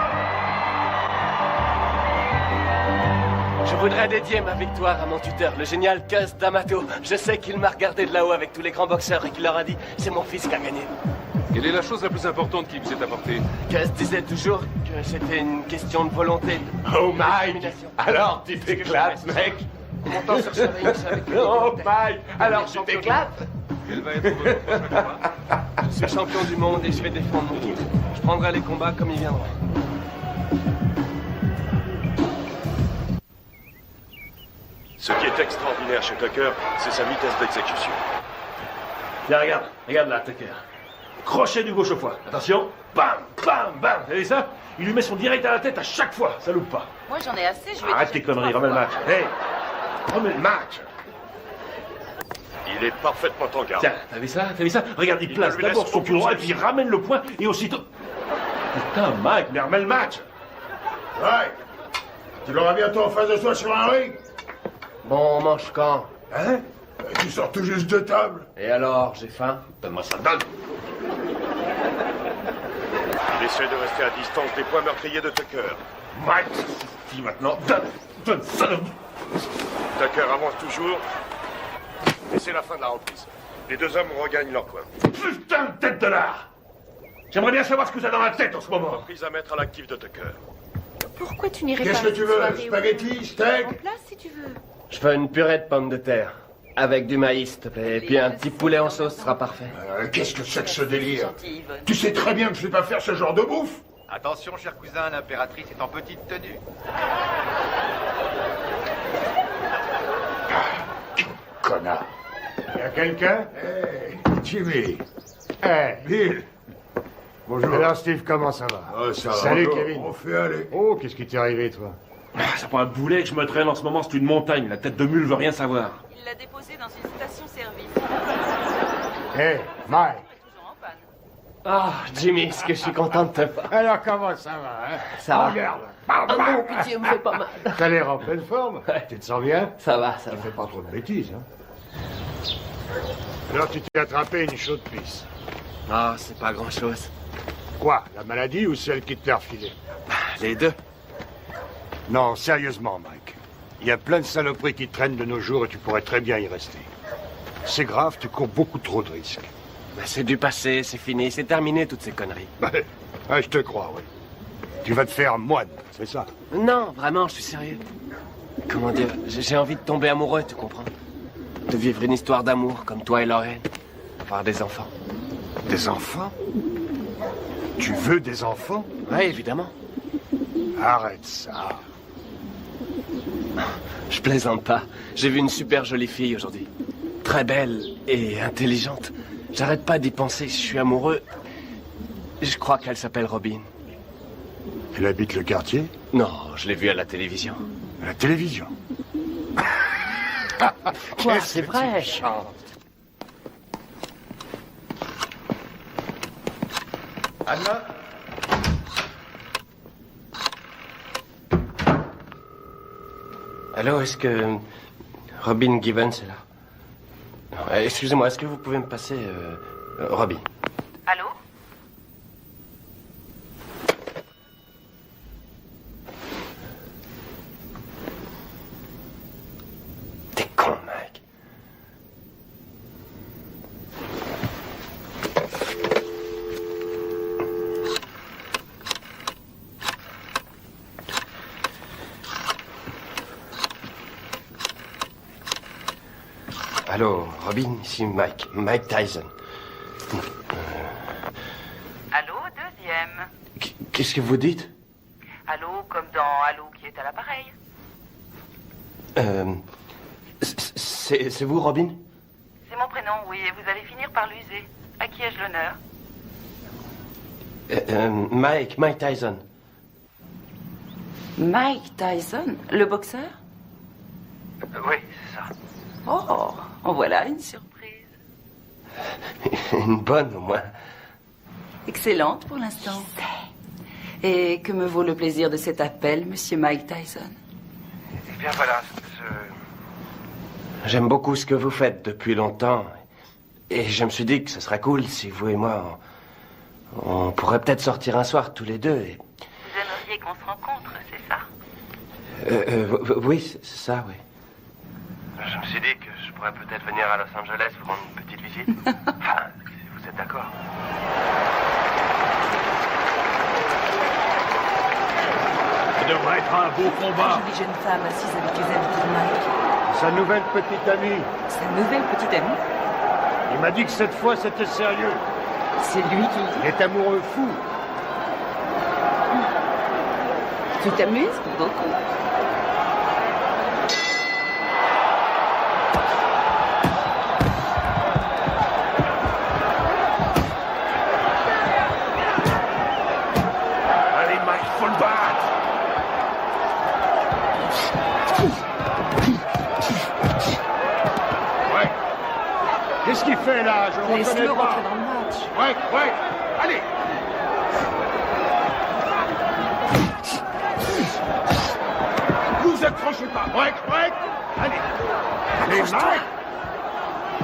Je voudrais dédier ma victoire à mon tuteur, le génial Cus D'Amato. Je sais qu'il m'a regardé de là-haut avec tous les grands boxeurs et qu'il leur a dit « C'est mon fils qui a gagné ». Quelle est la chose la plus importante qu'il vous ait apportée? Cus disait toujours que c'était une question de volonté. Oh Mike, alors tu t'éclates, mec. Montant sur ce ring, je savais que... Oh Mike, alors tu t'éclates. Quel va être votre prochain combat? Je suis champion du monde et je vais défendre mon titre. Je prendrai les combats comme ils viendront. Ce qui est extraordinaire chez Tucker, c'est sa vitesse d'exécution. Tiens, regarde là, Tucker. Crochet du gauche au foie. Attention, bam, bam, bam. Vous avez ça? Il lui met son direct à la tête à chaque fois, ça loupe pas. Moi j'en ai assez, je vais... Arrête tes conneries, remets le match. Hey, remets le match. Il est parfaitement en garde. Tiens, t'as vu ça? Regarde, il place d'abord son pied droit et puis il ramène le poing et aussitôt... Putain, Mike, mais remets le match. Ouais. Tu l'auras bientôt en face de toi sur un ring. Bon, on mange quand? Hein? Tu sors tout juste de table. Et alors, j'ai faim? Donne-moi ça, donne. Il essaie de rester à distance des points meurtriers de Tucker. Mike, dis maintenant, donne ça. Tucker avance toujours. Et c'est la fin de la reprise. Les deux hommes regagnent leur point. Putain de tête de lard. J'aimerais bien savoir ce que vous avez dans la tête en ce moment. Reprise à mettre à l'actif de Tucker. Pourquoi tu n'irais pas... Qu'est-ce que tu veux? Spaghetti, steak? En place si tu veux. Je fais une purée de pommes de terre. Avec du maïs, s'il te plaît. Et puis un petit poulet en sauce sera parfait. Qu'est-ce que c'est que ce délire? Tu sais très bien que je ne sais pas faire ce genre de bouffe. Attention, cher cousin, l'impératrice est en petite tenue. Connard. Y'a quelqu'un? Hey, Jimmy. Hey, Bill. Bonjour. Alors, Steve, comment ça va? Ça va. Salut, Kevin. On fait aller. Oh, qu'est-ce qui t'est arrivé, toi? Ça prend un boulet que je me traîne en ce moment, c'est une montagne. La tête de mule veut rien savoir. Il l'a déposé dans une station-service. Hey, Mike. Ah, Jimmy, est-ce que je suis content de te voir. Alors, comment ça va, hein? Ça va. Regarde. Ah non, pitié, me fait pas mal. T'as l'air en pleine forme. Tu te sens bien? Ça va. Tu fais pas trop de bêtises, hein? Alors, tu t'es attrapé une chaude pisse. Ah, c'est pas grand-chose. Quoi? La maladie ou celle qui te l'a refilée? Les deux. Non, sérieusement, Mike. Il y a plein de saloperies qui traînent de nos jours et tu pourrais très bien y rester. C'est grave, tu cours beaucoup trop de risques. C'est du passé, c'est fini, c'est terminé toutes ces conneries. Ouais, je te crois, oui. Tu vas te faire moine, c'est ça? Non, vraiment, je suis sérieux. Comment dire, j'ai envie de tomber amoureux, tu comprends? De vivre une histoire d'amour comme toi et Lorraine. Avoir des enfants. Des enfants? Tu veux des enfants? Oui, évidemment. Arrête ça. Je plaisante pas. J'ai vu une super jolie fille aujourd'hui. Très belle et intelligente. J'arrête pas d'y penser, je suis amoureux. Je crois qu'elle s'appelle Robin. Elle habite le quartier? Non, je l'ai vue à la télévision. À la télévision? Quoi, c'est vrai? Anna? Allô, est-ce que Robin Givens est là? Excusez-moi, est-ce que vous pouvez me passer Robin? Allô? T'es con, Mike. Allô, Robin, ici Mike Tyson. Allô, deuxième. Qu'est-ce que vous dites? Allô, comme dans Allô qui est à l'appareil. C'est vous, Robin? C'est mon prénom, oui, et vous allez finir par l'user. À qui ai-je l'honneur? Mike Tyson. Mike Tyson, le boxeur? Oui, c'est ça. Oh, en voilà une surprise. Une bonne, au moins. Excellente pour l'instant. Et que me vaut le plaisir de cet appel, monsieur Mike Tyson? Eh bien, voilà, J'aime beaucoup ce que vous faites depuis longtemps. Et je me suis dit que ce serait cool si vous et moi, on pourrait peut-être sortir un soir tous les deux. Et... Vous aimeriez qu'on se rencontre, c'est ça? Oui, c'est ça, oui. Je me suis dit que je pourrais peut-être venir à Los Angeles vous rendre une petite visite. Enfin, si vous êtes d'accord. Ça devrait être un beau combat. Une jolie jeune femme assise avec les habits de Mike. Sa nouvelle petite amie. Sa nouvelle petite amie? Il m'a dit que cette fois c'était sérieux. C'est lui qui le dit? Il est amoureux fou. Tu t'amuses beaucoup. Allez, Mike, faut le battre. Ouais. Qu'est-ce qu'il fait là? Je le Laisse-le reconnais pas. rentrer dans le match. Ouais. Allez. Vous accrochez pas. Ouais. Allez. Allez, Mike.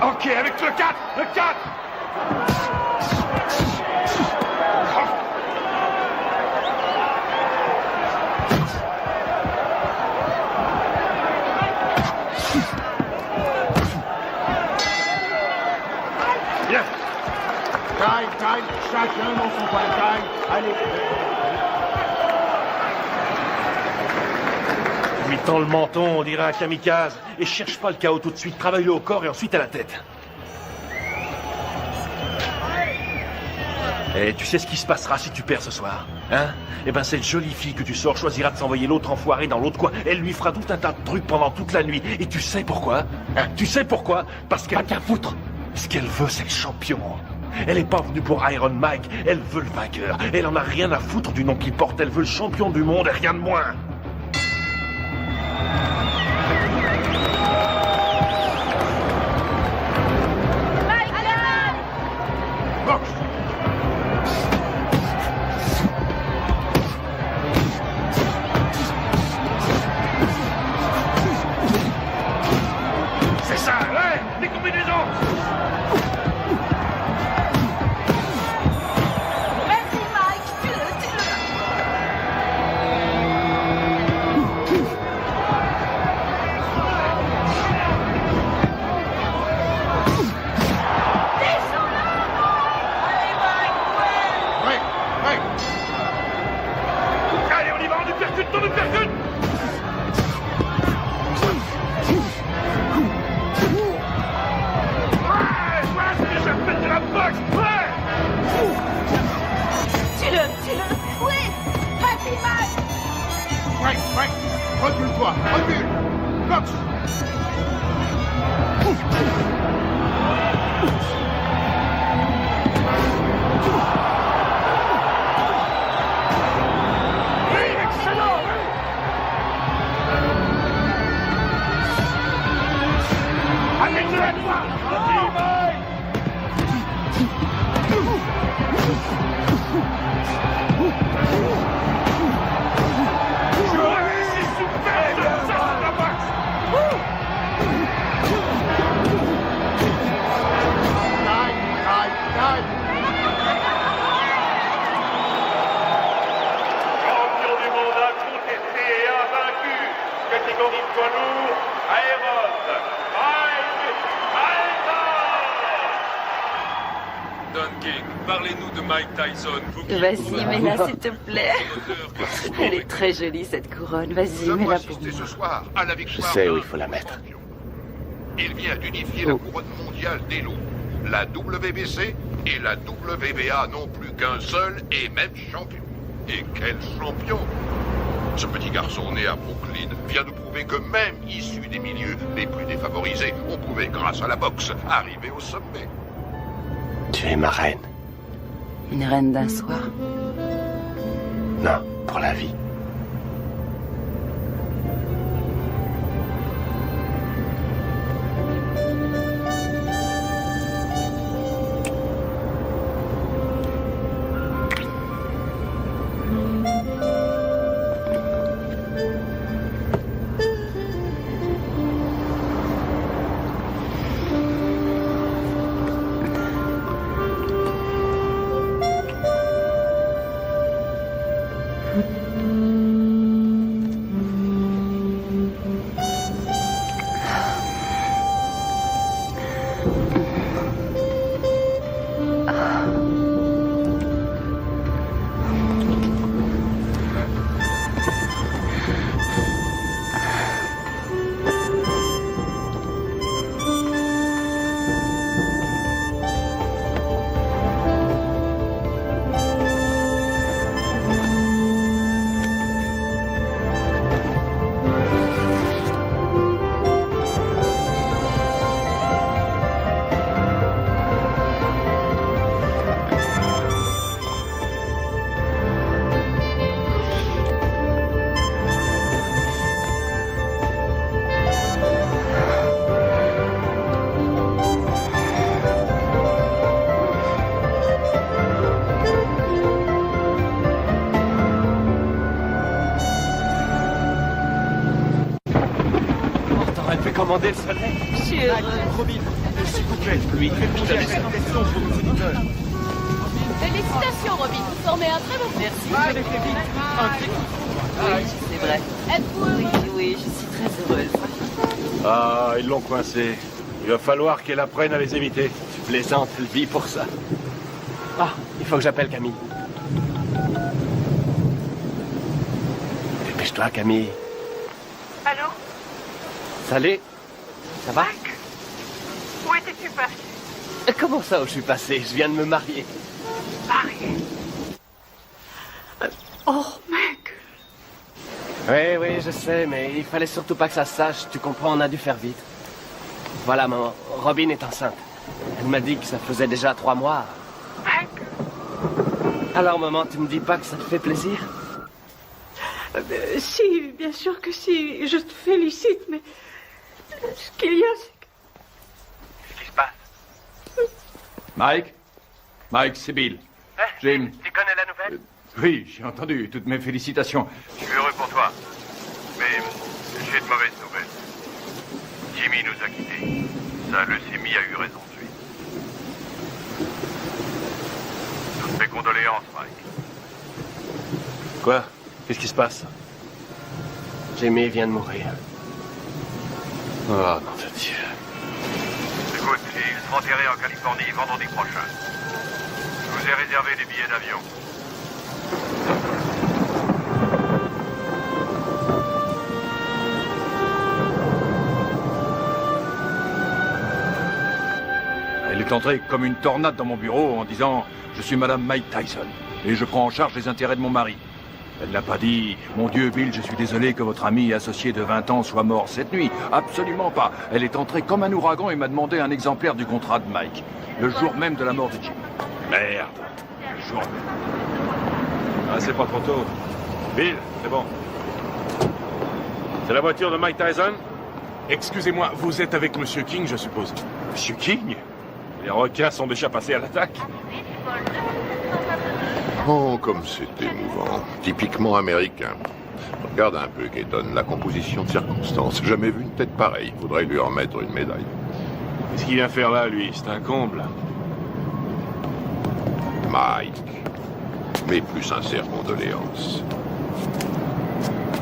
Ok, avec le 4. Le 4. Bien. Time. Chacun dans son coin. Time. Allez. Lui tend le menton, on dirait un kamikaze. Et cherche pas le chaos tout de suite. Travaille-le au corps et ensuite à la tête. Et tu sais ce qui se passera si tu perds ce soir, hein? Eh ben, cette jolie fille que tu sors choisira de s'envoyer l'autre enfoiré dans l'autre coin. Elle lui fera tout un tas de trucs pendant toute la nuit. Et tu sais pourquoi? Hein? Tu sais pourquoi? Parce qu'elle... Pas qu'à foutre. Ce qu'elle veut, c'est le champion. Elle est pas venue pour Iron Mike. Elle veut le vainqueur. Elle en a rien à foutre du nom qu'il porte. Elle veut le champion du monde et rien de moins. C'est ça, ouais, les combinaisons. Vas-y, Mike, tue-le. Allez, on y va, on nous percute. Ouais, c'est ce que j'appelle de la boxe, ouais. Tue-le. Oui, vas-y, Mike. Mike, recule-toi, recule. Boxe. Champion du monde incontesté et invaincu, catégorie poids lourd, Aéros, Mike Tyson. Don King, parlez-nous de Mike Tyson. Vas-y, mets-la s'il te plaît. Elle est très jolie cette couronne. Vas-y, mets-la pour moi. Ce soir à la Je victoire sais où d'un il faut la mettre. Il vient d'unifier la couronne mondiale des loups. La WBC et la WBA n'ont plus qu'un seul et même champion. Et quel champion! Ce petit garçon né à Brooklyn vient de prouver que même issu des milieux les plus défavorisés, on pouvait, grâce à la boxe, arriver au sommet. Tu es ma reine. Une reine d'un soir. Non, pour la vie. Commander le soleil. Je suis heureuse. Robin, s'il vous plaît, lui, je l'avais cette question pour nos auditeurs. Félicitations, Robin. Vous formez un très bon Merci, vous avez fait vite. Un petit coup. Oui, c'est vrai. Êtes-vous heureux? Oui, je suis très heureuse. Ah, ils l'ont coincé. Il va falloir qu'elle apprenne à les éviter. Tu plaisantes, elle vit pour ça. Ah, il faut que j'appelle Camille. Dépêche-toi, Camille. Allô? Salut. Ça va? Mike, où étais-tu passé? Comment ça où je suis passé? Je viens de me marier. Marié? Oh, mec! Oui, je sais, mais il fallait surtout pas que ça se sache. Tu comprends, on a dû faire vite. Voilà, maman, Robin est enceinte. Elle m'a dit que ça faisait déjà 3 mois. Mec? Alors, maman, tu me dis pas que ça te fait plaisir? Si, bien sûr que si. Je te félicite, mais... Ce qu'il y a, c'est que... Qu'est-ce qui se passe? Mike? Mike, c'est Bill. Jim. Tu connais la nouvelle? Oui, j'ai entendu. Toutes mes félicitations. Je suis heureux pour toi. Mais j'ai de mauvaises nouvelles. Jimmy nous a quittés. Sa leucémie a eu raison de lui. Toutes mes condoléances, Mike. Quoi? Qu'est-ce qui se passe? Jimmy vient de mourir. Oh, nom de Dieu. Écoute, ils seront enterrés en Californie vendredi prochain. Je vous ai réservé des billets d'avion. Elle est entrée comme une tornade dans mon bureau en disant « Je suis Madame Mike Tyson et je prends en charge les intérêts de mon mari. » Elle n'a pas dit « Mon Dieu, Bill, je suis désolé que votre ami et associé de 20 ans soit mort cette nuit. » Absolument pas. Elle est entrée comme un ouragan et m'a demandé un exemplaire du contrat de Mike. Le jour même de la mort de Jim. Merde. Le jour même. Ah, c'est pas trop tôt. Bill, c'est bon. C'est la voiture de Mike Tyson? Excusez-moi, vous êtes avec Monsieur King, je suppose. Monsieur King? Les requins sont déjà passés à l'attaque. Oh, comme c'est émouvant. Typiquement américain. Regarde un peu, Keaton, la composition de circonstances. Jamais vu une tête pareille. Faudrait lui remettre une médaille. Qu'est-ce qu'il vient faire là, lui? C'est un comble. Mike. Mes plus sincères condoléances.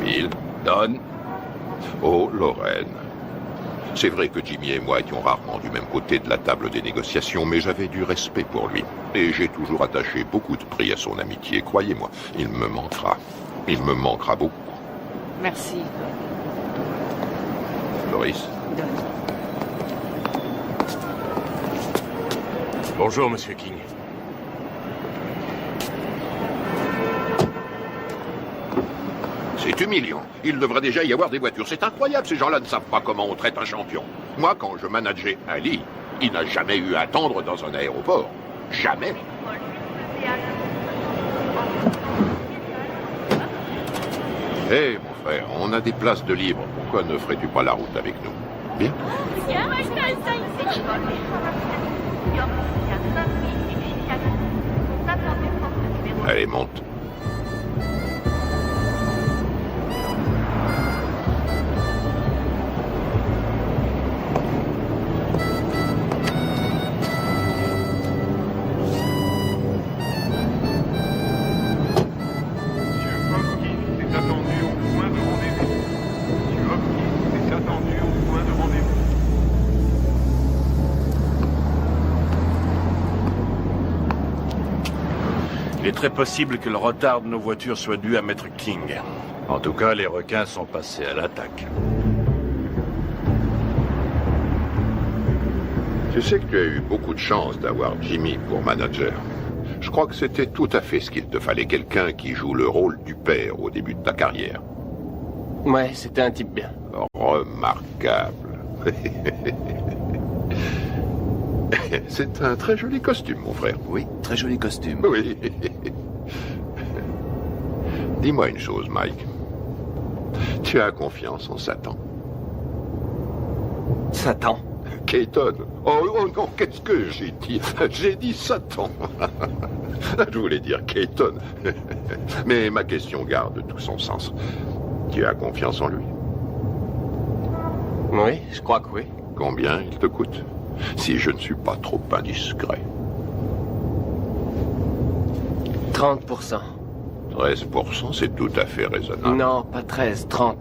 Bill. Don. Oh, Lorraine. C'est vrai que Jimmy et moi étions rarement du même côté de la table des négociations, mais j'avais du respect pour lui. Et j'ai toujours attaché beaucoup de prix à son amitié. Croyez-moi, il me manquera. Il me manquera beaucoup. Merci. Doris. Bonjour, Monsieur King. C'est humiliant. Il devrait déjà y avoir des voitures. C'est incroyable, ces gens-là ne savent pas comment on traite un champion. Moi, quand je manageais Ali, il n'a jamais eu à attendre dans un aéroport. Jamais. Hé, mon frère, on a des places de libre. Pourquoi ne ferais-tu pas la route avec nous? Bien. Allez, monte. Il est très possible que le retard de nos voitures soit dû à Maître King. En tout cas, les requins sont passés à l'attaque. Je sais que tu as eu beaucoup de chance d'avoir Jimmy pour manager. Je crois que c'était tout à fait ce qu'il te fallait, quelqu'un qui joue le rôle du père au début de ta carrière. Ouais, c'était un type bien. Remarquable. C'est un très joli costume, mon frère. Oui, très joli costume. Oui. Dis-moi une chose, Mike. Tu as confiance en Satan? Satan? Keaton. Oh non, qu'est-ce que j'ai dit? J'ai dit Satan. Je voulais dire Keaton. Mais ma question garde tout son sens. Tu as confiance en lui? Oui, je crois que oui. Combien il te coûte? Si je ne suis pas trop indiscret. 30%. 13%, c'est tout à fait raisonnable. Non, pas 13, 30%.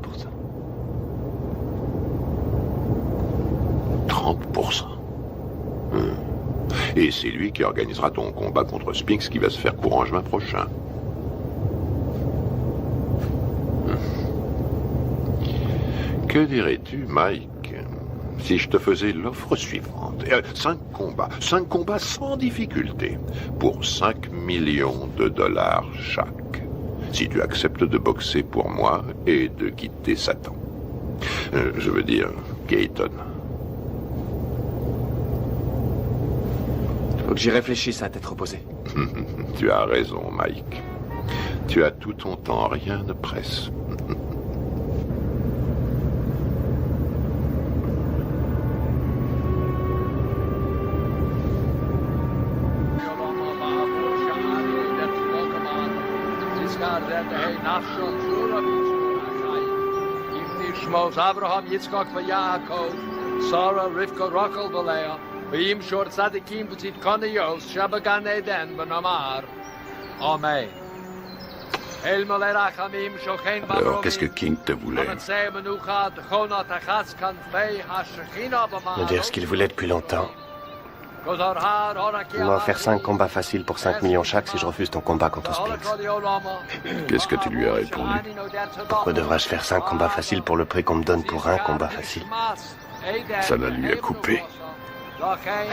30%. Et c'est lui qui organisera ton combat contre Spinks qui va se faire courant juin prochain. Que dirais-tu, Mike, si je te faisais l'offre suivante? 5 combats sans difficulté, pour 5 millions de dollars chaque. Si tu acceptes de boxer pour moi et de quitter Satan. Je veux dire, Keaton. Faut que j'y réfléchisse à tête reposée. Tu as raison, Mike. Tu as tout ton temps, rien ne presse. Abraham, Yitzchak, Yaakov, Sarah, Rivka, Rachel, Valea, V'im shor tzadikim v'tzit kaniyos, shabagan eden v'namar. Amen. Alors, qu'est-ce que King te voulait? Me dire ce qu'il voulait depuis longtemps. Il m'a offert 5 combats faciles pour 5 millions chaque si je refuse ton combat contre Spinks. Qu'est-ce que tu lui as répondu? Pourquoi devrais-je faire 5 combats faciles pour le prix qu'on me donne pour un combat facile? Ça la lui a coupé.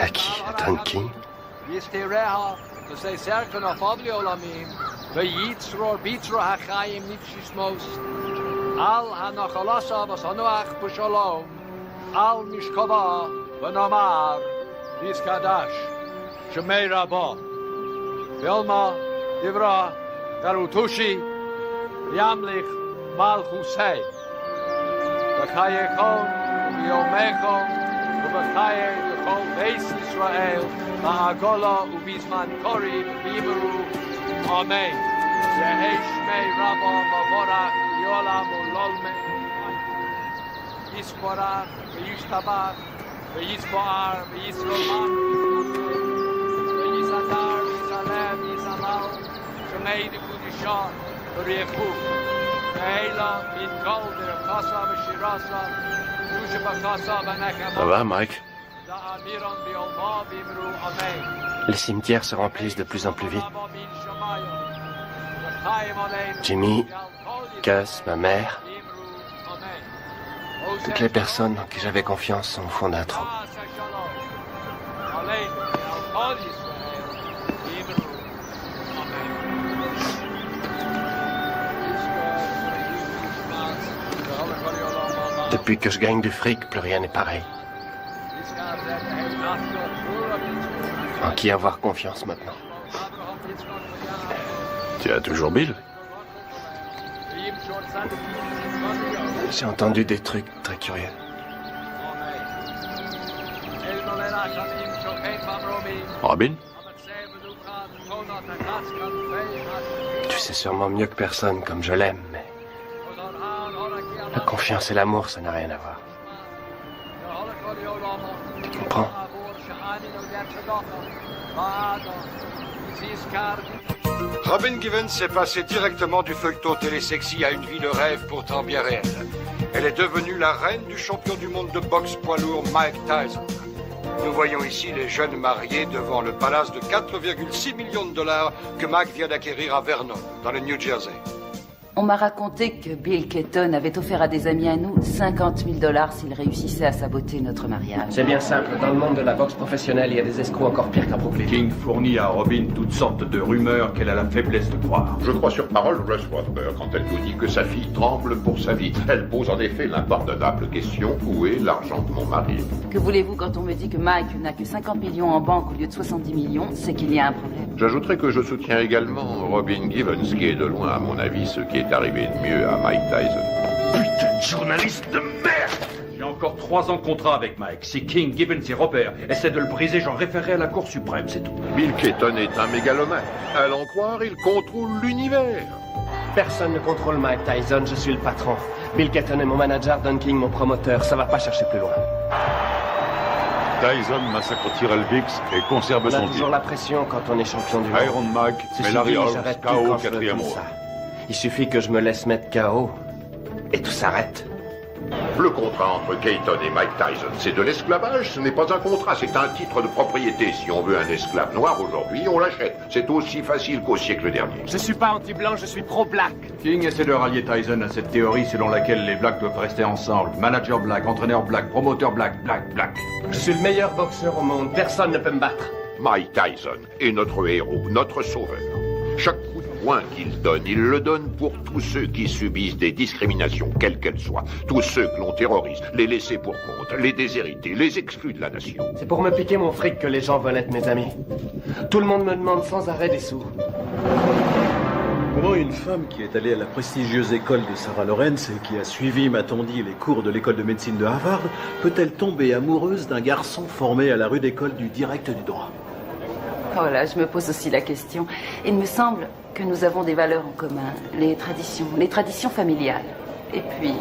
À qui? À Don King? V'yitzror bitra hachayim nipshishmos. Al hanachalasa v'sanuach b'shalom. Al mishkava v'namar. Vizkadash. Shemei Rabbah. Vilma Divra Garutushi. Yamlich Malchusei. V'chayechon v'yomechon v'chaye v'chol beis Yisrael v'agola u'bizman kori v'yimeru. Amen. Yehi Shmei Rabbah Mavorach Yolam Ulolme. Yisborach v'yishtabach v'yisboar v'yisrolach v'yisadar v'yizalem v'yizalal Shemei Dekudishah v'riechu Ve'ela v'yitkol v'yachasa v'shirasa Yusha v'chasa v'nechama. Ça va, Mike? Da'amiron v'yolma v'yimru Amen. Les cimetières se remplissent de plus en plus vite. Jimmy, Gus, ma mère, toutes les personnes en qui j'avais confiance sont au fond d'un trou. Depuis que je gagne du fric, plus rien n'est pareil. En qui avoir confiance maintenant? Tu as toujours Bill? J'ai entendu des trucs très curieux. Robin? Tu sais sûrement mieux que personne comme je l'aime, mais la confiance et l'amour, ça n'a rien à voir. Tu comprends? Robin Givens est passée directement du feuilleton télésexy à une vie de rêve pourtant bien réelle. Elle est devenue la reine du champion du monde de boxe poids lourd Mike Tyson. Nous voyons ici les jeunes mariés devant le palace de 4,6 millions de dollars que Mike vient d'acquérir à Vernon, dans le New Jersey. On m'a raconté que Bill Keaton avait offert à des amis à nous 50 000 $ s'ils réussissaient à saboter notre mariage. C'est bien simple. Dans le monde de la boxe professionnelle, il y a des escrocs encore pires qu'à Brooklyn. King fournit à Robin toutes sortes de rumeurs qu'elle a la faiblesse de croire. Je crois sur parole Russ Wathburn quand elle nous dit que sa fille tremble pour sa vie. Elle pose en effet l'impardonnable question: où est l'argent de mon mari? Que voulez-vous quand on me dit que Mike n'a que 50 millions en banque au lieu de 70 millions? C'est qu'il y a un problème. J'ajouterai que je soutiens également Robin Givens, qui est de loin, à mon avis, ce qui est arrivé de mieux à Mike Tyson. Putain de journaliste de merde! J'ai encore 3 ans de contrat avec Mike. Si King, Gibbons et Robert essaient de le briser, j'en référerai à la Cour suprême, c'est tout. Bill Keaton est un mégalomane. À l'en croire, il contrôle l'univers. Personne ne contrôle Mike Tyson, je suis le patron. Bill Keaton est mon manager, Don King mon promoteur, ça va pas chercher plus loin. Tyson massacre Tyrell Biggs et conserve On a son toujours titre. la pression quand on est champion du monde. Iron Mag, Ceci mais Larry dit, Holmes, j'arrête tout KO, quand je veux, 4e comme round. ça. Il suffit que je me laisse mettre KO et tout s'arrête. Le contrat entre Keaton et Mike Tyson, c'est de l'esclavage, ce n'est pas un contrat, c'est un titre de propriété. Si on veut un esclave noir aujourd'hui, on l'achète. C'est aussi facile qu'au siècle dernier. Je suis pas anti-blanc, je suis pro-black. King essaie de rallier Tyson à cette théorie selon laquelle les blacks doivent rester ensemble. Manager black, entraîneur black, promoteur black, black. Je suis le meilleur boxeur au monde, personne ne peut me battre. Mike Tyson est notre héros, notre sauveur. Chaque coup de poing qu'il donne, il le donne pour tous ceux qui subissent des discriminations, quelles qu'elles soient. Tous ceux que l'on terrorise, les laissés pour compte, les déshérités, les exclus de la nation. C'est pour me piquer mon fric que les gens veulent être mes amis. Tout le monde me demande sans arrêt des sous. Comment une femme qui est allée à la prestigieuse école de Sarah Lawrence et qui a suivi, m'a-t-on dit, les cours de l'école de médecine de Harvard, peut-elle tomber amoureuse d'un garçon formé à la rude école du direct du droit? Oh là, je me pose aussi la question. Il me semble que nous avons des valeurs en commun. Les traditions familiales. Et puis,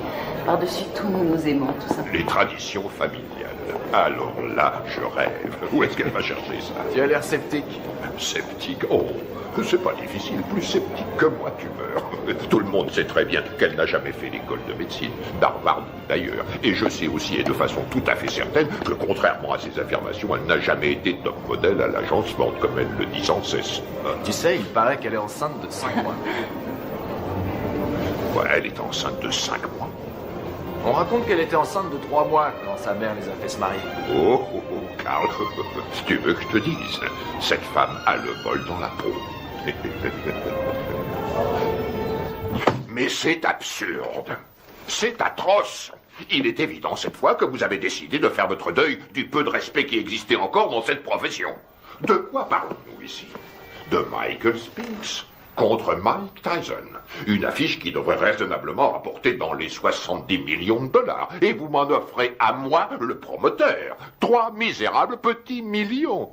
par-dessus tout, nous nous aimons, tout simplement. Les traditions familiales. Alors là, je rêve. Où est-ce qu'elle va chercher ça? Tu as l'air sceptique. Sceptique? Oh, c'est pas difficile. Plus sceptique que moi, tu meurs. Tout le monde sait très bien qu'elle n'a jamais fait l'école de médecine, d'Harvard d'ailleurs. Et je sais aussi, et de façon tout à fait certaine, que contrairement à ses affirmations, elle n'a jamais été top modèle à l'agencement, comme elle le dit sans cesse. Tu sais, il paraît qu'elle est enceinte de 5 mois. Ouais, elle est enceinte de 5 mois. On raconte qu'elle était enceinte de 3 mois quand sa mère les a fait se marier. Oh, Carl, si tu veux que je te dise, cette femme a le bol dans la peau. Mais c'est absurde. C'est atroce. Il est évident cette fois que vous avez décidé de faire votre deuil du peu de respect qui existait encore dans cette profession. De quoi parlons-nous ici? De Michael Spinks contre Mike Tyson. Une affiche qui devrait raisonnablement rapporter dans les 70 millions de dollars. Et vous m'en offrez à moi, le promoteur, 3 misérables petits millions.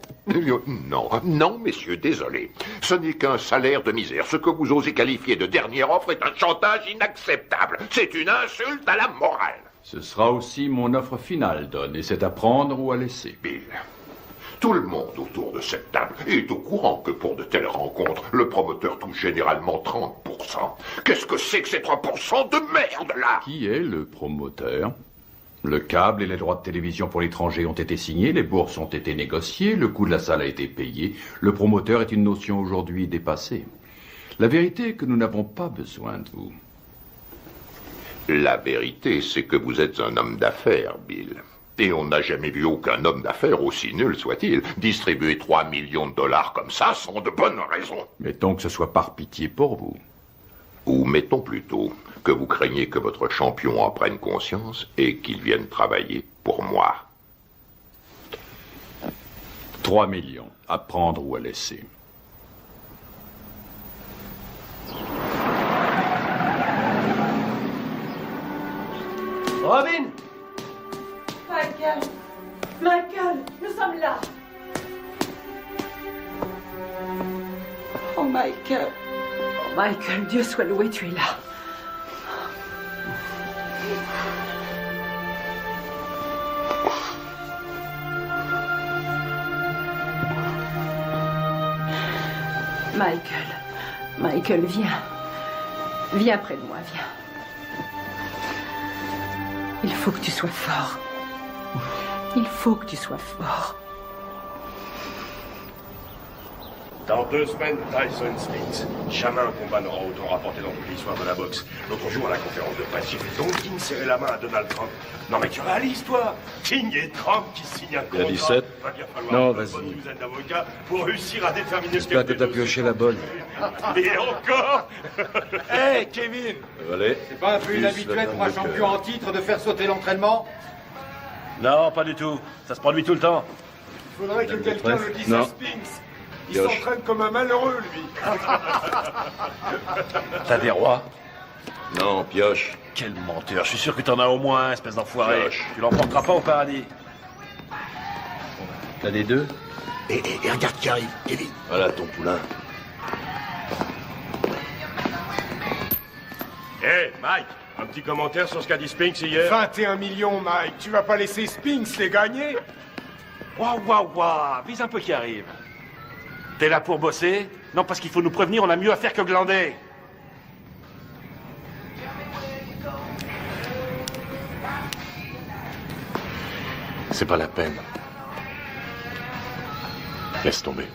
Non, non, messieurs, désolé. Ce n'est qu'un salaire de misère. Ce que vous osez qualifier de dernière offre est un chantage inacceptable. C'est une insulte à la morale. Ce sera aussi mon offre finale, Don, et c'est à prendre ou à laisser. Bill, tout le monde autour de cette table est au courant que pour de telles rencontres, le promoteur touche généralement 30%. Qu'est-ce que c'est que ces 3% de merde, là? Qui est le promoteur? Le câble et les droits de télévision pour l'étranger ont été signés, les bourses ont été négociées, le coût de la salle a été payé. Le promoteur est une notion aujourd'hui dépassée. La vérité est que nous n'avons pas besoin de vous. La vérité, c'est que vous êtes un homme d'affaires, Bill. Et on n'a jamais vu aucun homme d'affaires, aussi nul soit-il, distribuer 3 millions de dollars comme ça sans de bonnes raisons. Mettons que ce soit par pitié pour vous. Ou mettons plutôt que vous craignez que votre champion en prenne conscience et qu'il vienne travailler pour moi. 3 millions, à prendre ou à laisser. Robin! Michael! Michael! Nous sommes là! Oh, Michael! Oh, Michael, Dieu soit loué, tu es là! Michael, viens. Viens près de moi, viens. Il faut que tu sois fort. Il faut que tu sois fort. Dans 2 semaines, Tyson Spinks. Jamais un combat n'aura autant rapporté dans toute l'histoire de la boxe. L'autre jour, à la conférence de presse, j'ai vu Don King serrer la main à Donald Trump. Non mais tu réalises, toi? King et Trump qui signent un contrat. Il y a 17. Va bien falloir Non, une vas-y. bonne douzaine d'avocats pour réussir à déterminer J'espère que t'as pioché la bonne. Et encore? Hé, Kevin! Allez. C'est pas un peu inhabituel pour un champion en titre de faire sauter l'entraînement? Non, pas du tout. Ça se produit tout le temps. Il faudrait que quelqu'un le dise Non. à Spinks. Il Pioche. s'entraîne comme un malheureux, lui. T'as des rois? Non, pioche. Quel menteur. Je suis sûr que t'en as au moins un, espèce d'enfoiré. Tu l'emporteras pas au paradis. T'as des deux? Et regarde qui arrive, Kevin. Voilà ton poulain. Hé, Mike, un petit commentaire sur ce qu'a dit Spinks hier? 21 millions, Mike. Tu vas pas laisser Spinks les gagner? Waouh, vise un peu qui arrive. T'es là pour bosser? Non, parce qu'il faut nous prévenir, on a mieux à faire que glander. C'est pas la peine. Laisse tomber.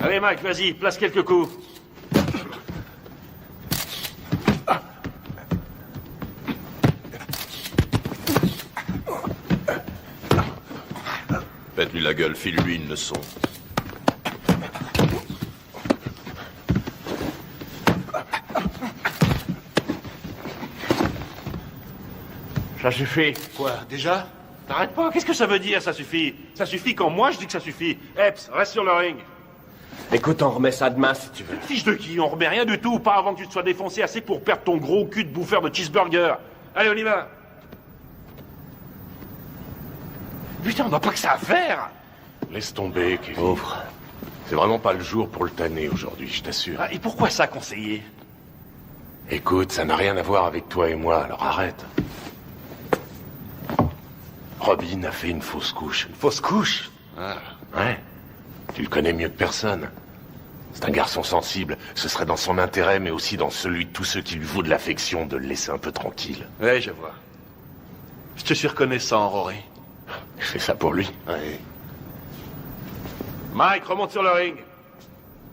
Allez, Mike, vas-y, place quelques coups. Pète-lui la gueule, file-lui une leçon. Ça suffit. Quoi, déjà? T'arrêtes pas, qu'est-ce que ça veut dire, ça suffit? Ça suffit quand moi je dis que ça suffit. Epps, reste sur le ring. Écoute, on remet ça demain si tu veux. Fiche de qui? On remet rien du tout, pas avant que tu te sois défoncé assez pour perdre ton gros cul de bouffeur de cheeseburger. Allez, on y va. Putain, on n'a pas que ça à faire. Laisse tomber, Kevin. Pauvre. C'est vraiment pas le jour pour le tanner aujourd'hui, je t'assure. Ah, et pourquoi ça, conseiller? Écoute, ça n'a rien à voir avec toi et moi, alors arrête. Robin a fait une fausse couche. Une fausse couche? Ah, ouais. Tu le connais mieux que personne. C'est un garçon sensible. Ce serait dans son intérêt, mais aussi dans celui de tous ceux qui lui vouent de l'affection, de le laisser un peu tranquille. Ouais, je vois. Je te suis reconnaissant, Rory. Je fais ça pour lui. Ouais. Mike, remonte sur le ring.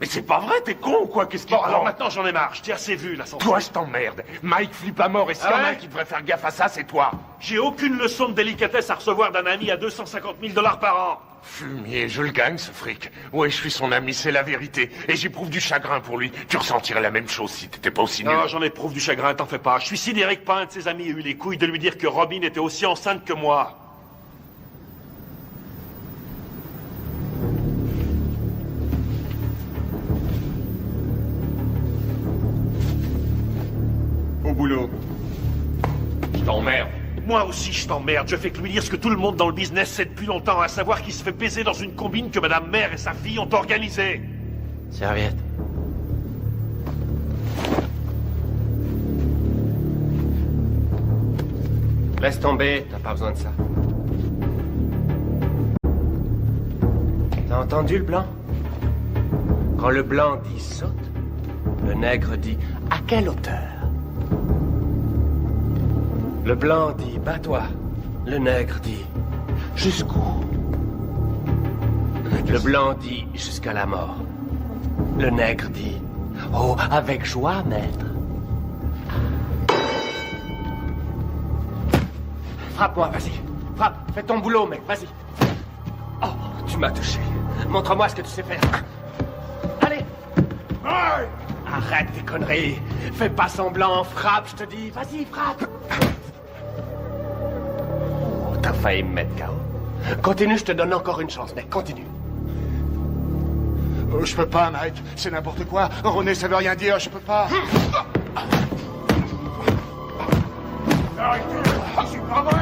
Mais c'est pas vrai, t'es con ou quoi? Qu'est-ce qui... Bon, alors maintenant j'en ai marre, je t'ai assez vu, là, sans... Toi, je t'emmerde. Mike flippe à mort et s'il y en a un qui devrait faire gaffe à ça, c'est toi. J'ai aucune leçon de délicatesse à recevoir d'un ami à 250 000 $ par an. Fumier, je le gagne, ce fric. Ouais, je suis son ami, c'est la vérité. Et j'éprouve du chagrin pour lui. Tu ressentirais la même chose si t'étais pas aussi nul. Non, j'en éprouve du chagrin, t'en fais pas. Je suis sidéré que pas un de ses amis ait eu les couilles de lui dire que Robin était aussi enceinte que moi. Au boulot. Je t'emmerde. Moi aussi, je t'emmerde. Je fais que lui dire ce que tout le monde dans le business sait depuis longtemps, à savoir qu'il se fait baiser dans une combine que Madame Mère et sa fille ont organisée. Serviette. Laisse tomber, t'as pas besoin de ça. T'as entendu le blanc? Quand le blanc dit saute, le nègre dit à quelle hauteur? Le blanc dit bats-toi. Le nègre dit jusqu'où? Le blanc dit jusqu'à la mort. Le nègre dit oh, avec joie, maître. Frappe-moi, vas-y. Frappe, fais ton boulot, mec, vas-y. Oh, tu m'as touché. Montre-moi ce que tu sais faire. Allez. Arrête tes conneries. Fais pas semblant, frappe, je te dis. Vas-y, frappe. Oh, t'as failli me mettre KO. Continue, je te donne encore une chance, mec, continue. Je peux pas, Mike. C'est n'importe quoi. René, ça veut rien dire, je peux pas. Arrêtez, c'est pas vrai.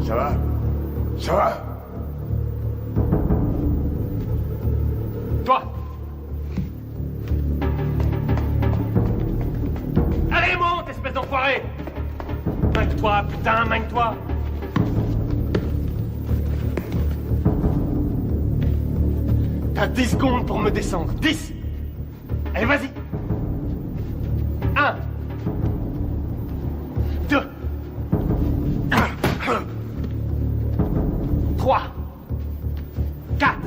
Ça va? Ça va? Toi! Allez, monte, espèce d'enfoiré! Magne-toi, putain, magne-toi! T'as 10 secondes pour me descendre. 10! Allez, vas-y! 1 2 3 4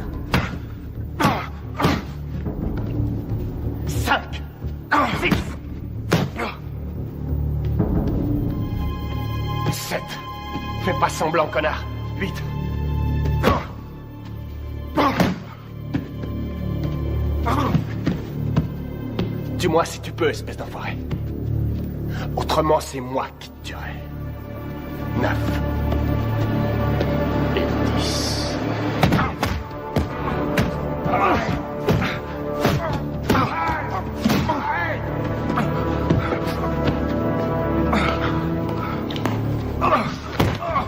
5 6 7 Fais pas semblant, connard. 8 Dis-moi si tu peux, espèce d'enfoiré. Autrement, c'est moi qui te tuerai. 9 et 10.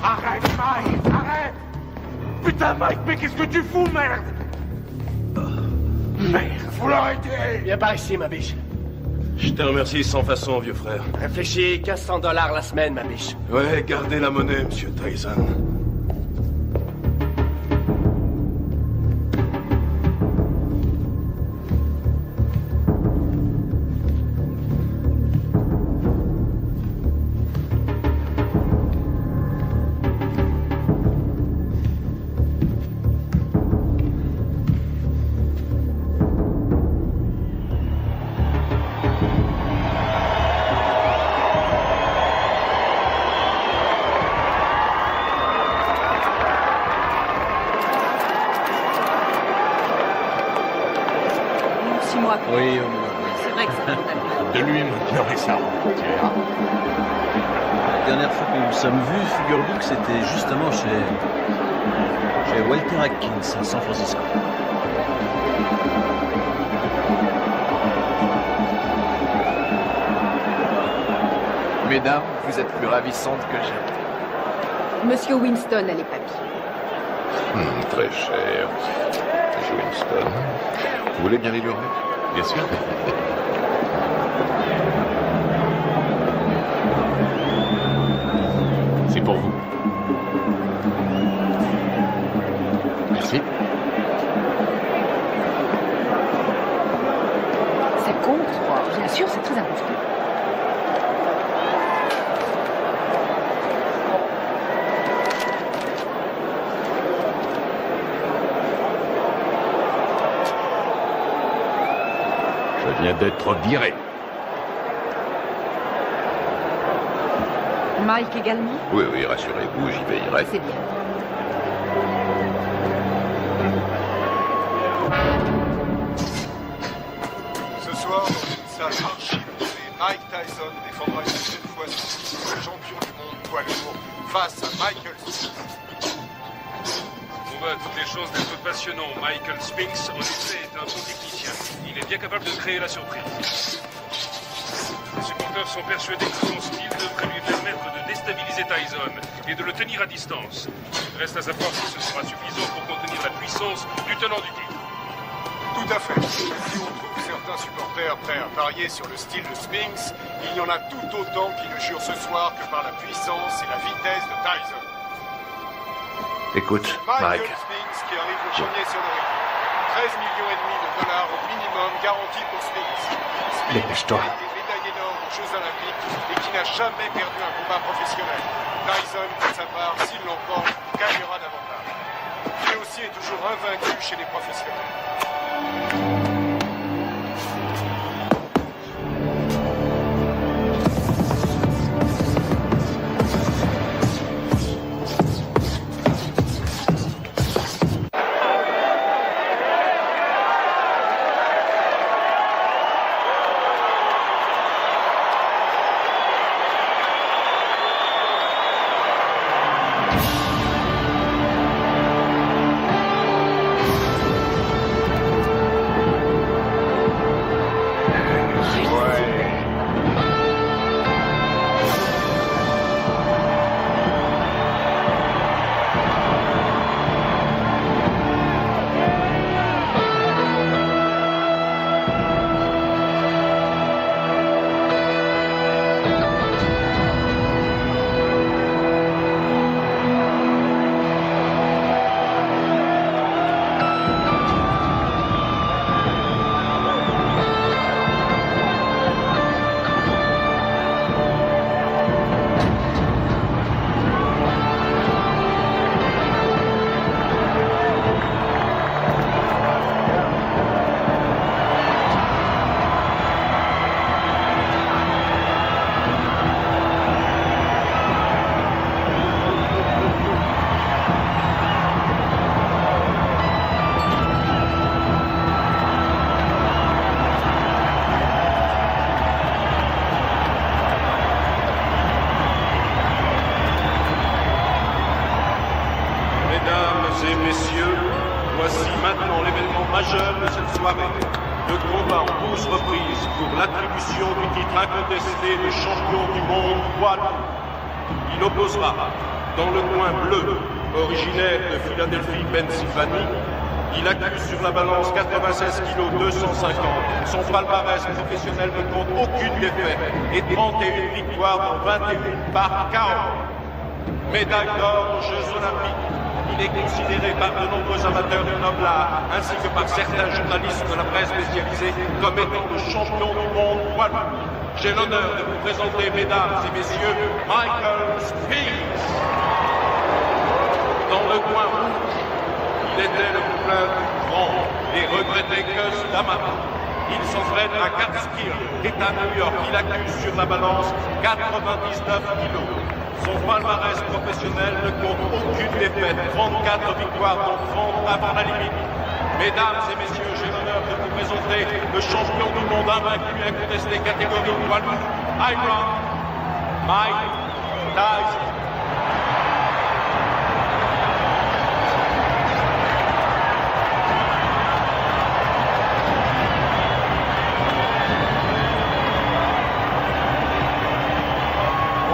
Arrête, Mike, arrête. Putain, Mike, mais qu'est-ce que tu fous, merde? Merde, faut l'arrêter. Viens par ici, ma biche. Je te remercie sans façon, vieux frère. Réfléchis, 1500 $ la semaine, ma biche. Ouais, gardez la monnaie, monsieur Tyson. Oui, C'est vrai que ça De lui maintenant, et ça. la dernière fois que nous nous sommes vus, figure-vous que c'était justement chez Walter Atkins à San Francisco. Mesdames, vous êtes plus ravissantes que jamais. Monsieur Winston a les papiers. Très cher. Monsieur Winston. Vous voulez bien les lui remettre? Bien sûr. C'est pour vous. Merci. Ça compte, bien sûr, c'est très important. Je viens d'être viré. Mike également? Oui, oui, rassurez-vous, j'y veillerai. C'est bien. Ce soir, dans une salle archi-bondée, Mike Tyson défendra une deuxième fois son titre de champion du monde poids lourd face à Michael Spinks. On va toutes les chances d'être passionnant. Michael Spinks, en effet, est un bon technicien. Il est bien capable de créer la surprise. Les supporters sont persuadés que son style devrait lui permettre de déstabiliser Tyson et de le tenir à distance. Reste à savoir si ce sera suffisant pour contenir la puissance du tenant du titre. Tout à fait. Si on trouve certains supporters prêts à parier sur le style de Spinks, il y en a tout autant qui ne jurent ce soir que par la puissance et la vitesse de Tyson. Écoute, Michael Mike. Spinks qui arrive le premier sur le ring. 13,5 millions de dollars au minimum garantis pour Spinks. Dépêche-toi. Spinks a été médaillé d'or aux Jeux Olympiques et qui n'a jamais perdu un combat professionnel. Tyson, pour sa part, s'il l'emporte, gagnera davantage. Lui aussi est toujours invaincu chez les professionnels. Le combat en 12 reprises pour l'attribution du titre incontesté de champion du monde poids lourd. Il opposera, dans le coin bleu, originaire de Philadelphie, Pennsylvanie, il accuse sur la balance 96 kg 250. Son palmarès professionnel ne compte aucune défaite et 31 victoires dans 21 par KO. Médaille d'or aux Jeux Olympiques. Il est considéré par de nombreux amateurs du noble art, ainsi que par certains journalistes de la presse spécialisée, comme étant le champion du monde poids lourd. J'ai l'honneur de vous présenter, mesdames et messieurs, Michael Spinks. Dans le coin rouge, il était le poulain du grand et regretté Cus d'Amata. Il s'entraîne à Catskill, État New York. Il accuse sur la balance 99 kilos. Son palmarès professionnel ne compte aucune défaite, 34 victoires dont 30 avant la limite. Mesdames et messieurs, j'ai l'honneur de vous présenter le champion du monde invaincu incontesté catégorie poids lourd, Iron Mike Tyson.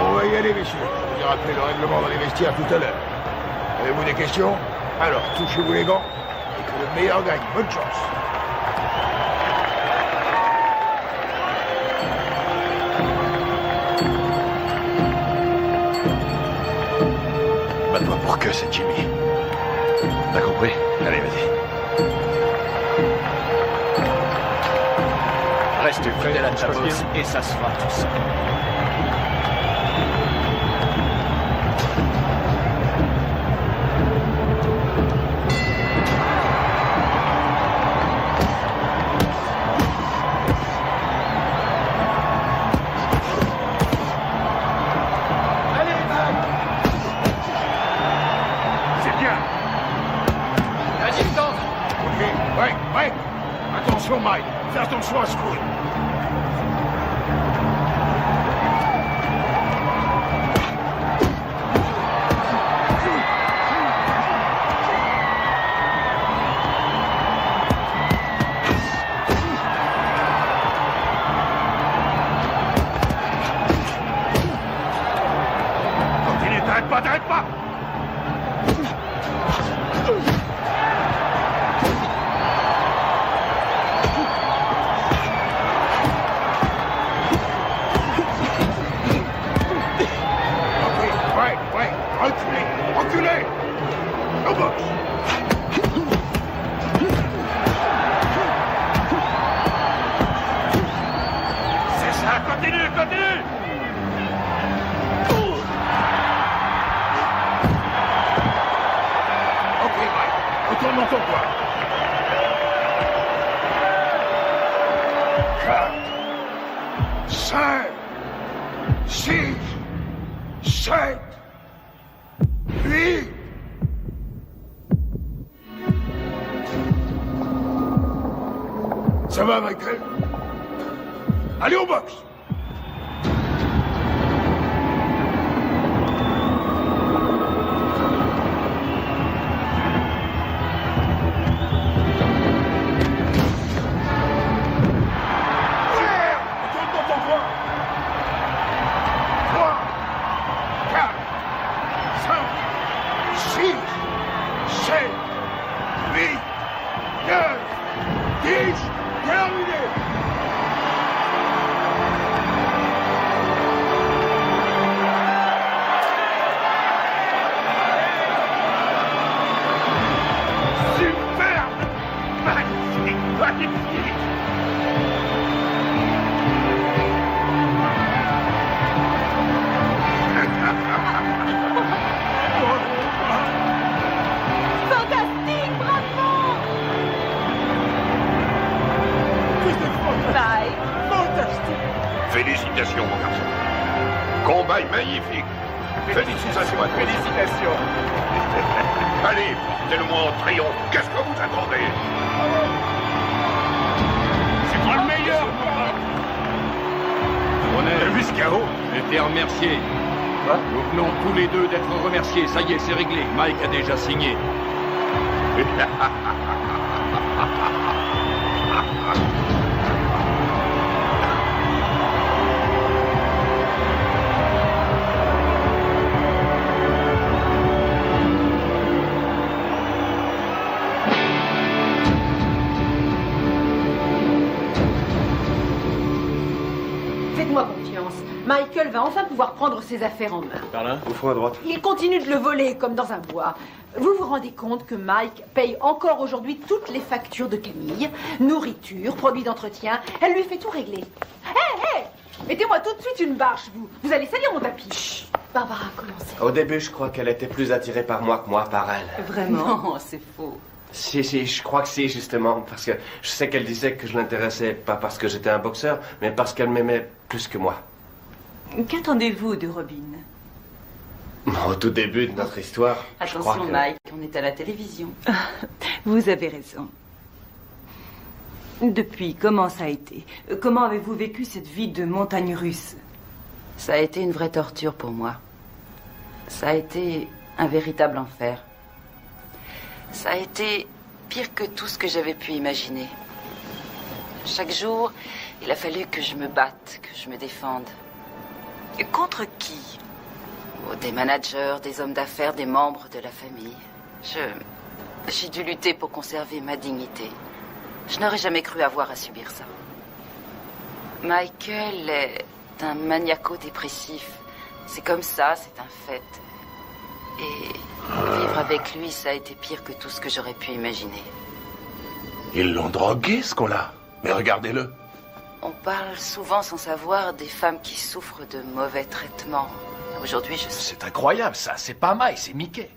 On va y aller, messieurs. Je vais rappeler le règlement dans les vestiaires tout à l'heure. Avez-vous des questions? Alors, touchez-vous les gants et que le meilleur gagne. Bonne chance. Bat-toi pour que c'est Jimmy. T'as compris? Allez, vas-y. Reste fidèle à ta bosse et ça se fera tout seul. Attention, Mike. Fais attention à ce coup. Continue, t'arrêtes pas, t'arrêtes pas. Ouais, reculez. Au box. C'est ça, continue. Ok, Mike. Retourne dans ton coin. 4, 5, 6, 7, 8. Ça va, Michael? Allez au box! Retourne dans ton coin! 3, 4, 5, 6, 7, 8, 9, 10, terminé! Superbe! Magnifique! Fantastique, bravo! Mike. Fantastique! Félicitations, mon garçon. Combat magnifique. Félicitations à toi. Félicitations. Allez, portez-le-moi en triomphe. Qu'est-ce que vous attendez? C'est moi le meilleur! On a vu ce chaos. J'étais remercié. Nous venons tous les deux d'être remerciés. Ça y est, c'est réglé. Mike a déjà signé. Faites-moi confiance. Michael va enfin pouvoir prendre ses affaires en main. Par là, au fond à droite. Il continue de le voler comme dans un bois. Vous vous rendez compte que Mike paye encore aujourd'hui toutes les factures de Camille, nourriture, produits d'entretien. Elle lui fait tout régler. Hé, mettez-moi tout de suite une bâche, vous. Vous allez salir mon tapis. Chut. Barbara, commencez. Au début, je crois qu'elle était plus attirée par moi que moi par elle. Vraiment? Non, c'est faux. Si, je crois que si, justement, parce que je sais qu'elle disait que je l'intéressais pas parce que j'étais un boxeur, mais parce qu'elle m'aimait plus que moi. Qu'attendez-vous de Robin? Au tout début de notre histoire, je crois Attention, que... Mike, on est à la télévision. Vous avez raison. Depuis, comment ça a été? Comment avez-vous vécu cette vie de montagne russe? Ça a été une vraie torture pour moi. Ça a été un véritable enfer. Ça a été pire que tout ce que j'avais pu imaginer. Chaque jour, il a fallu que je me batte, que je me défende. Et contre qui? Des managers, des hommes d'affaires, des membres de la famille. J'ai dû lutter pour conserver ma dignité. Je n'aurais jamais cru avoir à subir ça. Michael est un maniaco-dépressif. C'est comme ça, c'est un fait. Et vivre avec lui, ça a été pire que tout ce que j'aurais pu imaginer. Ils l'ont drogué, ce qu'on-là. Mais regardez-le. On parle souvent sans savoir des femmes qui souffrent de mauvais traitements. Aujourd'hui, je sais. C'est incroyable, ça. C'est pas Mike, c'est Mickey.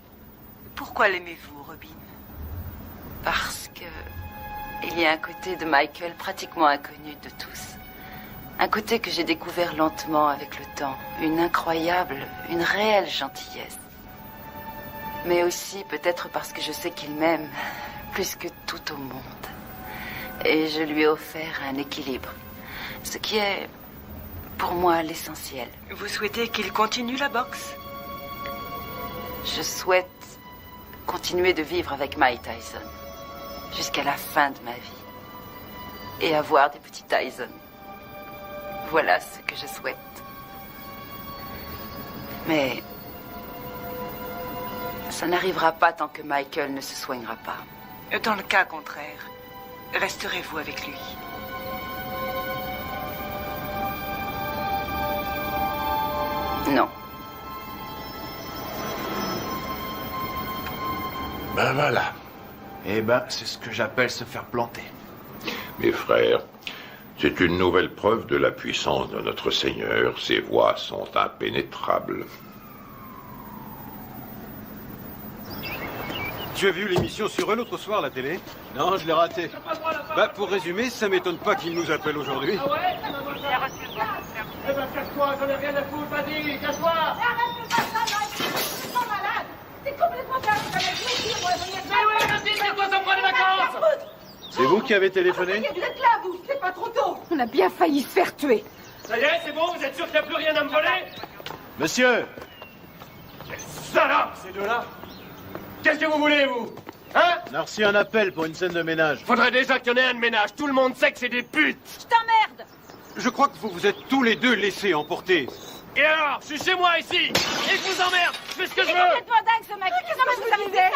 Pourquoi l'aimez-vous, Robin? Parce que il y a un côté de Michael pratiquement inconnu de tous. Un côté que j'ai découvert lentement avec le temps. Une incroyable, une réelle gentillesse. Mais aussi peut-être parce que je sais qu'il m'aime plus que tout au monde. Et je lui ai offert un équilibre. Ce qui est, pour moi, l'essentiel. Vous souhaitez qu'il continue la boxe? Je souhaite continuer de vivre avec Mike Tyson. Jusqu'à la fin de ma vie. Et avoir des petits Tyson. Voilà ce que je souhaite. Mais ça n'arrivera pas tant que Michael ne se soignera pas. Dans le cas contraire, resterez-vous avec lui? Non. Ben voilà. Eh ben, c'est ce que j'appelle se faire planter. Mes frères, c'est une nouvelle preuve de la puissance de notre Seigneur. Ses voies sont impénétrables. Tu as vu l'émission sur eux l'autre soir, la télé? Non, je l'ai raté. Bah, pour résumer, ça m'étonne pas qu'ils nous appellent aujourd'hui. Ah ouais? Eh ben, casse-toi, j'en ai rien à foutre, vas-y, casse-toi! C'est complètement dingue. Mais oui, vas-y, c'est quoi, ça prend des vacances? C'est vous qui avez téléphoné? Vous êtes là, vous, c'est pas trop tôt. On a bien failli se faire tuer. Ça y est, c'est bon, vous êtes sûr qu'il n'y a plus rien à me voler? Monsieur! Salope, ces deux-là! Qu'est-ce que vous voulez, vous? Hein? On a reçu un appel pour une scène de ménage. Faudrait déjà qu'il y en ait un de ménage. Tout le monde sait que c'est des putes. Je t'emmerde. Je crois que vous vous êtes tous les deux laissés emporter. Et alors? Je suis chez moi, ici. Et je vous emmerde. Je fais ce que je C'est veux. complètement dingue, ce mec. Qu'est-ce que vous avez fait?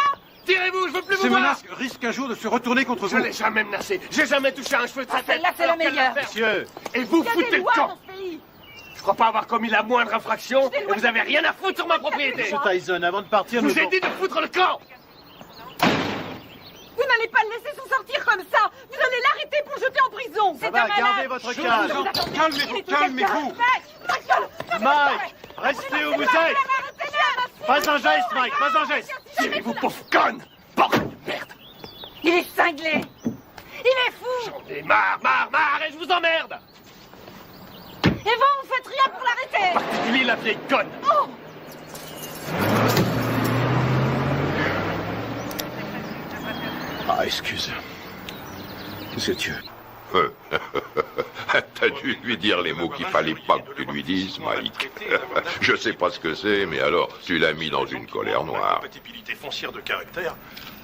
Tirez-vous, je veux plus vous Ces voir. menaces risquent un jour de se retourner contre Je vous. l'ai jamais menacé. J'ai jamais touché un cheveu de sa tête. Celle-là, c'est la Alors qu'elle meilleure. va faire. Monsieur! Et vous Il y a foutez des le lois camp. dans ce pays. Je crois pas avoir commis la moindre infraction. Et vous avez rien à foutre sur ma propriété. Monsieur Tyson, avant de partir, Je nous... vous ai dit de foutre le camp. Vous n'allez pas le laisser s'en sortir comme ça. Vous allez l'arrêter pour le jeter en prison. Ça va, gardez votre calme. Calmez-vous, calmez-vous. Mike, restez où vous êtes. Pas un geste, Mike, pas un geste. Tirez-vous, pauvre conne. Bordel de merde. Il est cinglé. Il est fou. J'en ai marre, et je vous emmerde. Et vous faites rien pour l'arrêter. Particulier la vieille conne. Oh. Ah, excuse. C'est Dieu. T'as dû lui dire les mots qu'il fallait pas que tu lui dises, Mike. Je sais pas ce que c'est, mais alors, tu l'as mis dans une colère noire. Compatibilité foncière de caractère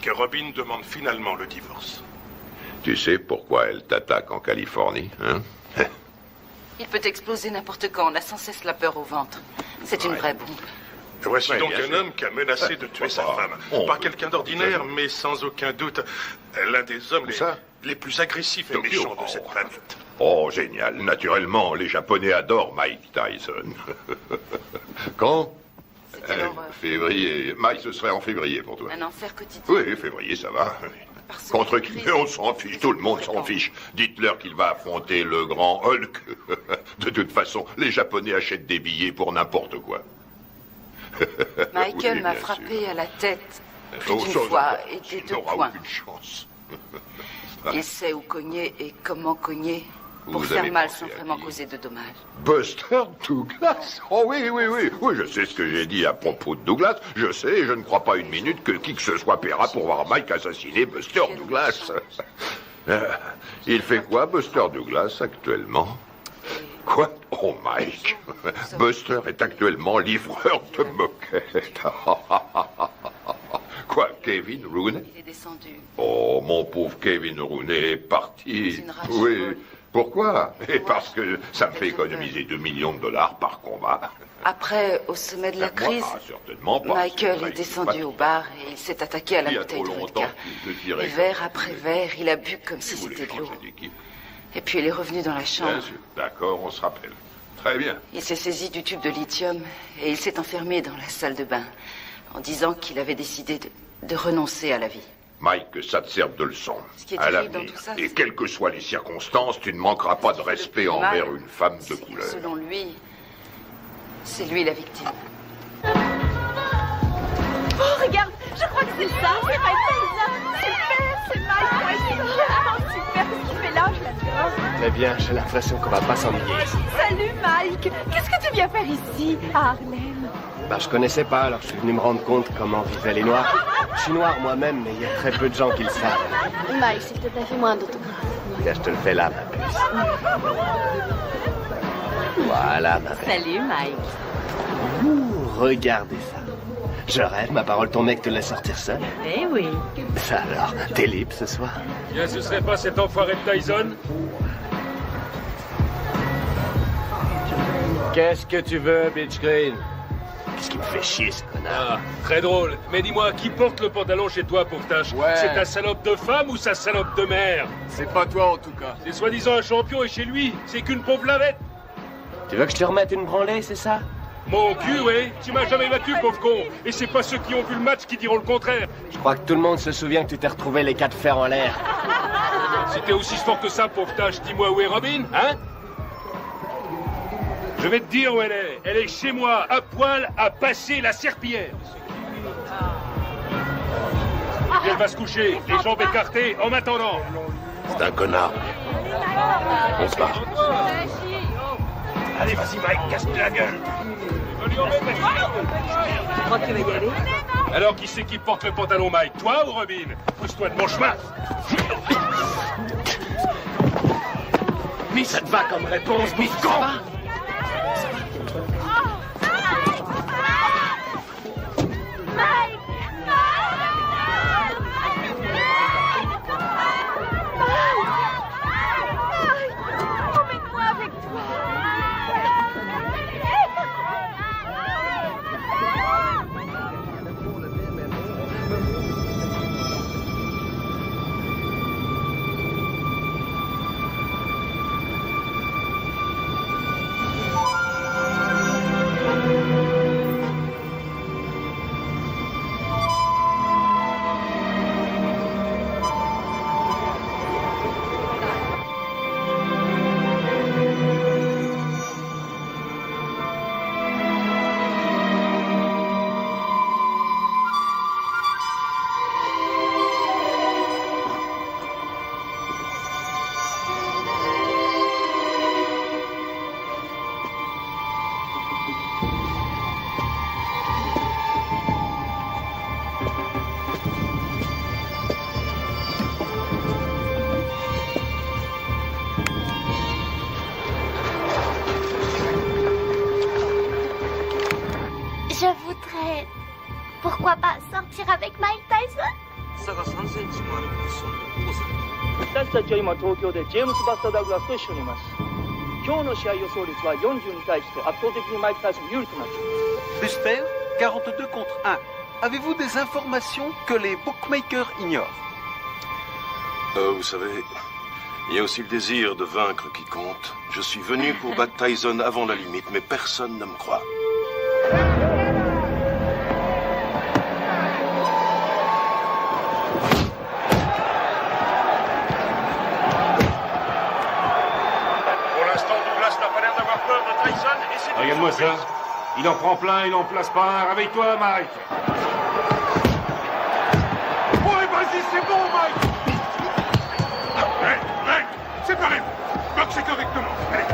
que Robin demande finalement le divorce. Tu sais pourquoi elle t'attaque en Californie, hein? Il peut exploser n'importe quand. On a sans cesse la peur au ventre. C'est une vraie bombe. Et voici donc bien un sûr. homme qui a menacé de tuer sa femme. Pas quelqu'un d'ordinaire, mais sans aucun doute l'un des hommes les plus agressifs et méchants de cette planète. Oh, génial. Naturellement, les Japonais adorent Mike Tyson. Quand? Février. Mike, ce serait en février pour toi. Un enfer quotidien. Oui, février, ça va. Contre qui? Mais on s'en fiche, tout le monde s'en fiche. Dites-leur qu'il va affronter le grand Hulk. De toute façon, les Japonais achètent des billets pour n'importe quoi. Michael Oui, m'a bien frappé sûr. à la tête plus Oh, d'une ça, fois ça, et des tu deux n'auras points. aucune chance. Il sait où cogner et comment cogner pour Vous faire avez mal pensé sans à vraiment qui? causer de dommages. Buster Douglas? Oh oui, oui, oui. Oui, je sais ce que j'ai dit à propos de Douglas. Je sais, et je ne crois pas une minute que qui que ce soit paiera pour voir Mike assassiner Buster Douglas. Il fait quoi, Buster Douglas, actuellement? Quoi? Oh, Mike. Buster est actuellement livreur de moquettes. Quoi, Kevin Rooney? Il est descendu. Oh, mon pauvre Kevin Rooney est parti. C'est une rage Oui. folle. Pourquoi? Et parce que ça me fait économiser $2 millions par combat. Après, au sommet de la crise, Certainement pas. Michael C'est est descendu au bar et il s'est attaqué à la Il y a bouteille trop de longtemps vodka. qu'il te Et tirait verre après verre, il a bu comme si c'était de l'eau. Et puis il est revenu dans la Bien chambre. sûr. D'accord, on se rappelle. Très bien. Il s'est saisi du tube de lithium et il s'est enfermé dans la salle de bain en disant qu'il avait décidé de renoncer à la vie. Mike, que ça te serve de leçon. Ce qui est À terrible dans l'avenir. tout ça, Et c'est- quelles que soient les circonstances, tu ne manqueras pas de respect plus mal, envers une femme de couleur. Selon lui, c'est lui la victime. Oh, regarde, je crois que c'est ça. C'est Mike Tyson. Super, c'est Mike. Ouais, c'est vraiment super ce qu'il fait là, je l'adore. Eh bien, j'ai l'impression qu'on va pas s'ennuyer. Salut Mike. Qu'est-ce que tu viens faire ici, à Harlem? Bah, je connaissais pas, alors je suis venu me rendre compte comment vivaient les Noirs. Je suis noir moi-même, mais il y a très peu de gens qui le savent. Mike, s'il te plaît, fais-moi un autographe. Regarde, je te le fais là, ma puce. Voilà, ma belle. Salut, Mike. Regardez ça. Je rêve, ma parole, ton mec te laisse sortir seul. Eh oui. Ça alors, t'es libre ce soir? Bien, ce serait pas cet enfoiré de Tyson? Qu'est-ce que tu veux, Bitch Green? Qu'est-ce qui me fait chier, ce connard? Ah, très drôle. Mais dis-moi, qui porte le pantalon chez toi, pauvre tâche? Ouais. C'est ta salope de femme ou sa salope de mère? C'est pas toi, en tout cas. C'est soi-disant un champion et chez lui, c'est qu'une pauvre lavette. Tu veux que je te remette une branlée, c'est ça? Mon cul, oui. Tu m'as jamais battu, pauvre con. Et c'est pas ceux qui ont vu le match qui diront le contraire. Je crois que tout le monde se souvient que tu t'es retrouvé les 4 fers en l'air. Si t'es aussi fort que ça, pauvre tâche, dis-moi où est Robin, hein? Je vais te dire où elle est. Elle est chez moi, à poil, à passer la serpillière. Et puis elle va se coucher, les jambes écartées, en m'attendant. C'est un connard. On se barre. Allez, vas-y, Mike, casse-lui la gueule. Tu crois que tu vas y aller? Alors, qui c'est qui porte le pantalon, Mike? Toi ou Robin? Pousse-toi de mon chemin. Mais ça te va comme réponse, mais con! Emmène-moi avec toi. Je voudrais... Pourquoi pas sortir avec Mike Tyson? 差が3センチもあるその王さん。私たちは今東京でジェームス・バスター・ダグラスと一緒にいます。今日の試合予想率は40に対して圧倒的にマイク・タイソン有利となっています。 Buster, 42 contre 1. Avez-vous des informations que les bookmakers ignorent? Vous savez, il y a aussi le désir de vaincre qui compte. Je suis venu pour battre Tyson avant la limite, mais personne ne me croit. Pour l'instant, Douglas n'a pas l'air d'avoir peur de Tyson et c'est... Regarde-moi ça. Il en prend plein, il en place pas un. Réveille-toi, Mike. Ouais, vas-y, c'est bon, Mike. Mec, séparez-vous. Boxez correctement. Allez.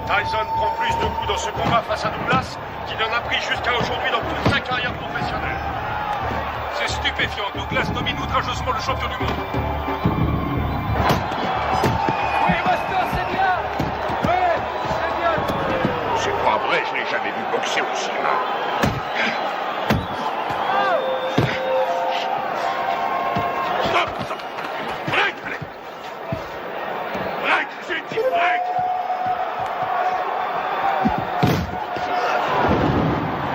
Tyson prend plus de coups dans ce combat face à Douglas qu'il en a pris jusqu'à aujourd'hui dans toute sa carrière professionnelle. C'est stupéfiant. Douglas domine outrageusement le champion du monde. Oui, Buster, c'est bien. Ouais, c'est bien. C'est pas vrai, je l'ai jamais vu boxer aussi mal. Stop, stop. Break, allez. Break, j'ai dit break.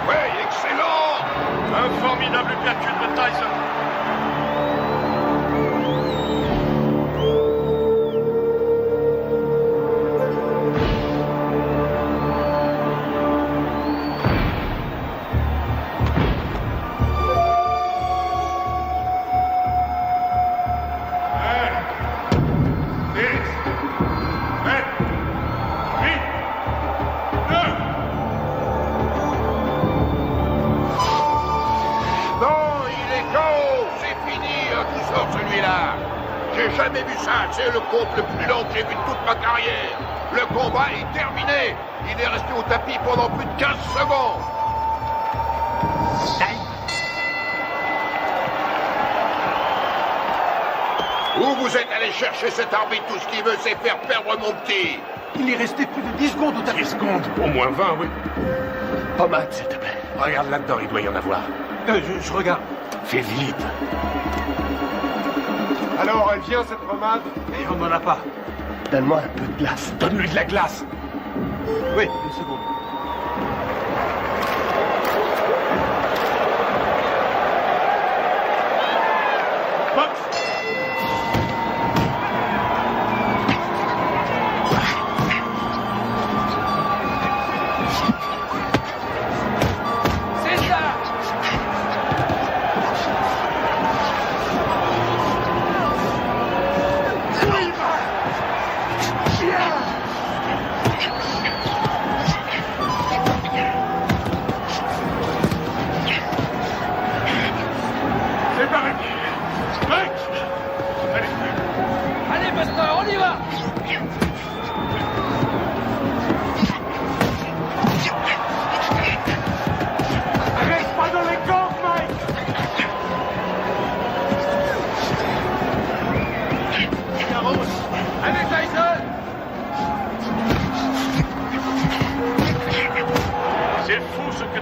Ouais, excellent. Un formidable calcul de Tyson. Non, il est KO. C'est fini, tout sort celui-là. J'ai jamais vu ça. C'est le compte le plus long que j'ai vu de toute ma carrière. Le combat est terminé. Il est resté au tapis pendant plus de 15 secondes. vous êtes allé chercher cet arbitre, tout ce qu'il veut, c'est faire perdre mon petit. Il est resté plus de 10 secondes au tapis. 10 secondes? Au moins 20, oui. Pommade, s'il te plaît. Regarde là-dedans, il doit y en avoir. Je regarde. Fais vite. Alors, elle vient, cette pommade? Et on n'en a pas. Donne-moi un peu de glace. Donne-lui de la glace. Oui, une seconde.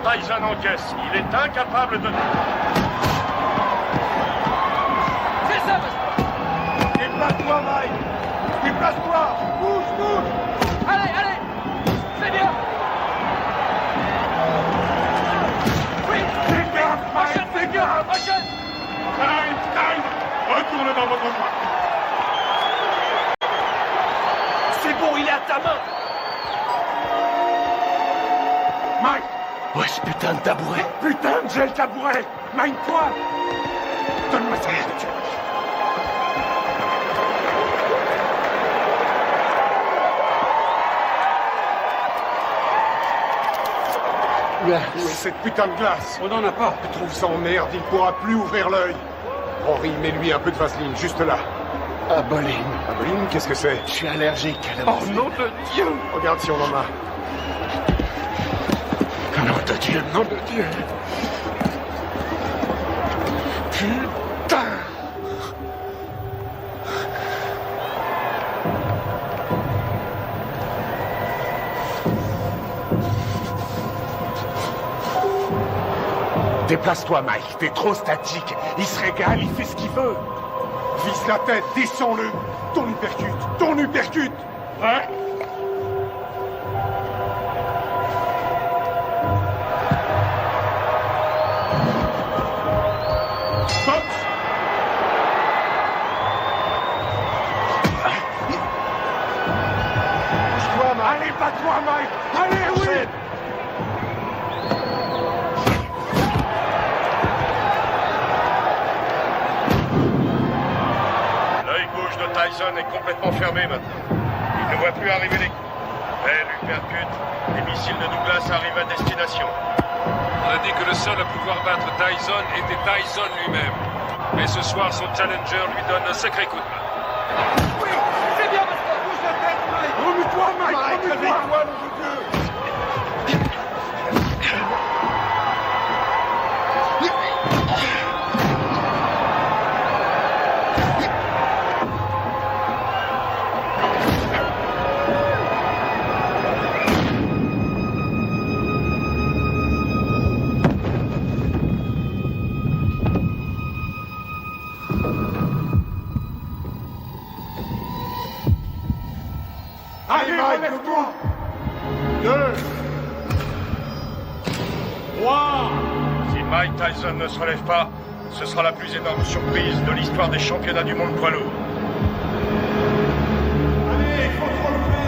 Tyson encaisse. Il est incapable de... C'est ça, déplace-toi, Mike. Déplace-toi. Bouge, bouge. Allez, allez. C'est bien. Oui. Fais gaffe, Mike. Fais gaffe. Time. Retourne dans votre coin. C'est bon, il est à ta main. Mike. Ouais, ce putain de tabouret. Putain, j'ai le tabouret. Mine-toi. Donne-moi ça, Dieu. Où est cette putain de glace? On n'en a pas. Je trouve ça en merde, il pourra plus ouvrir l'œil. Henri, mets-lui un peu de vaseline, juste là. Aboline. Aboline, qu'est-ce que c'est? Je suis allergique à la vaseline. Oh, nom de Dieu! Regarde si on en a. Nom de Dieu, nom de Dieu. Putain! Déplace-toi, Mike, t'es trop statique. Il se régale, il fait ce qu'il veut. Vise la tête, descends-le. Ton uppercut. Hein? Allez, bats-toi, Mike. Allez, oui. L'œil gauche de Tyson est complètement fermé maintenant. Il ne voit plus arriver les coups. Belle uppercut. Les missiles de Douglas arrivent à destination. On a dit que le seul à pouvoir battre Tyson était Tyson lui-même. Mais ce soir, son challenger lui donne un sacré coup de main. Oui, c'est bien, bouge la tête, Mike. Remue-toi, Mike. Remue-toi. Allez, Mike, relève-toi. 2, 3. Si Mike Tyson ne se relève pas, ce sera la plus énorme surprise de l'histoire des championnats du monde poids lourd. Allez, il faut te relever.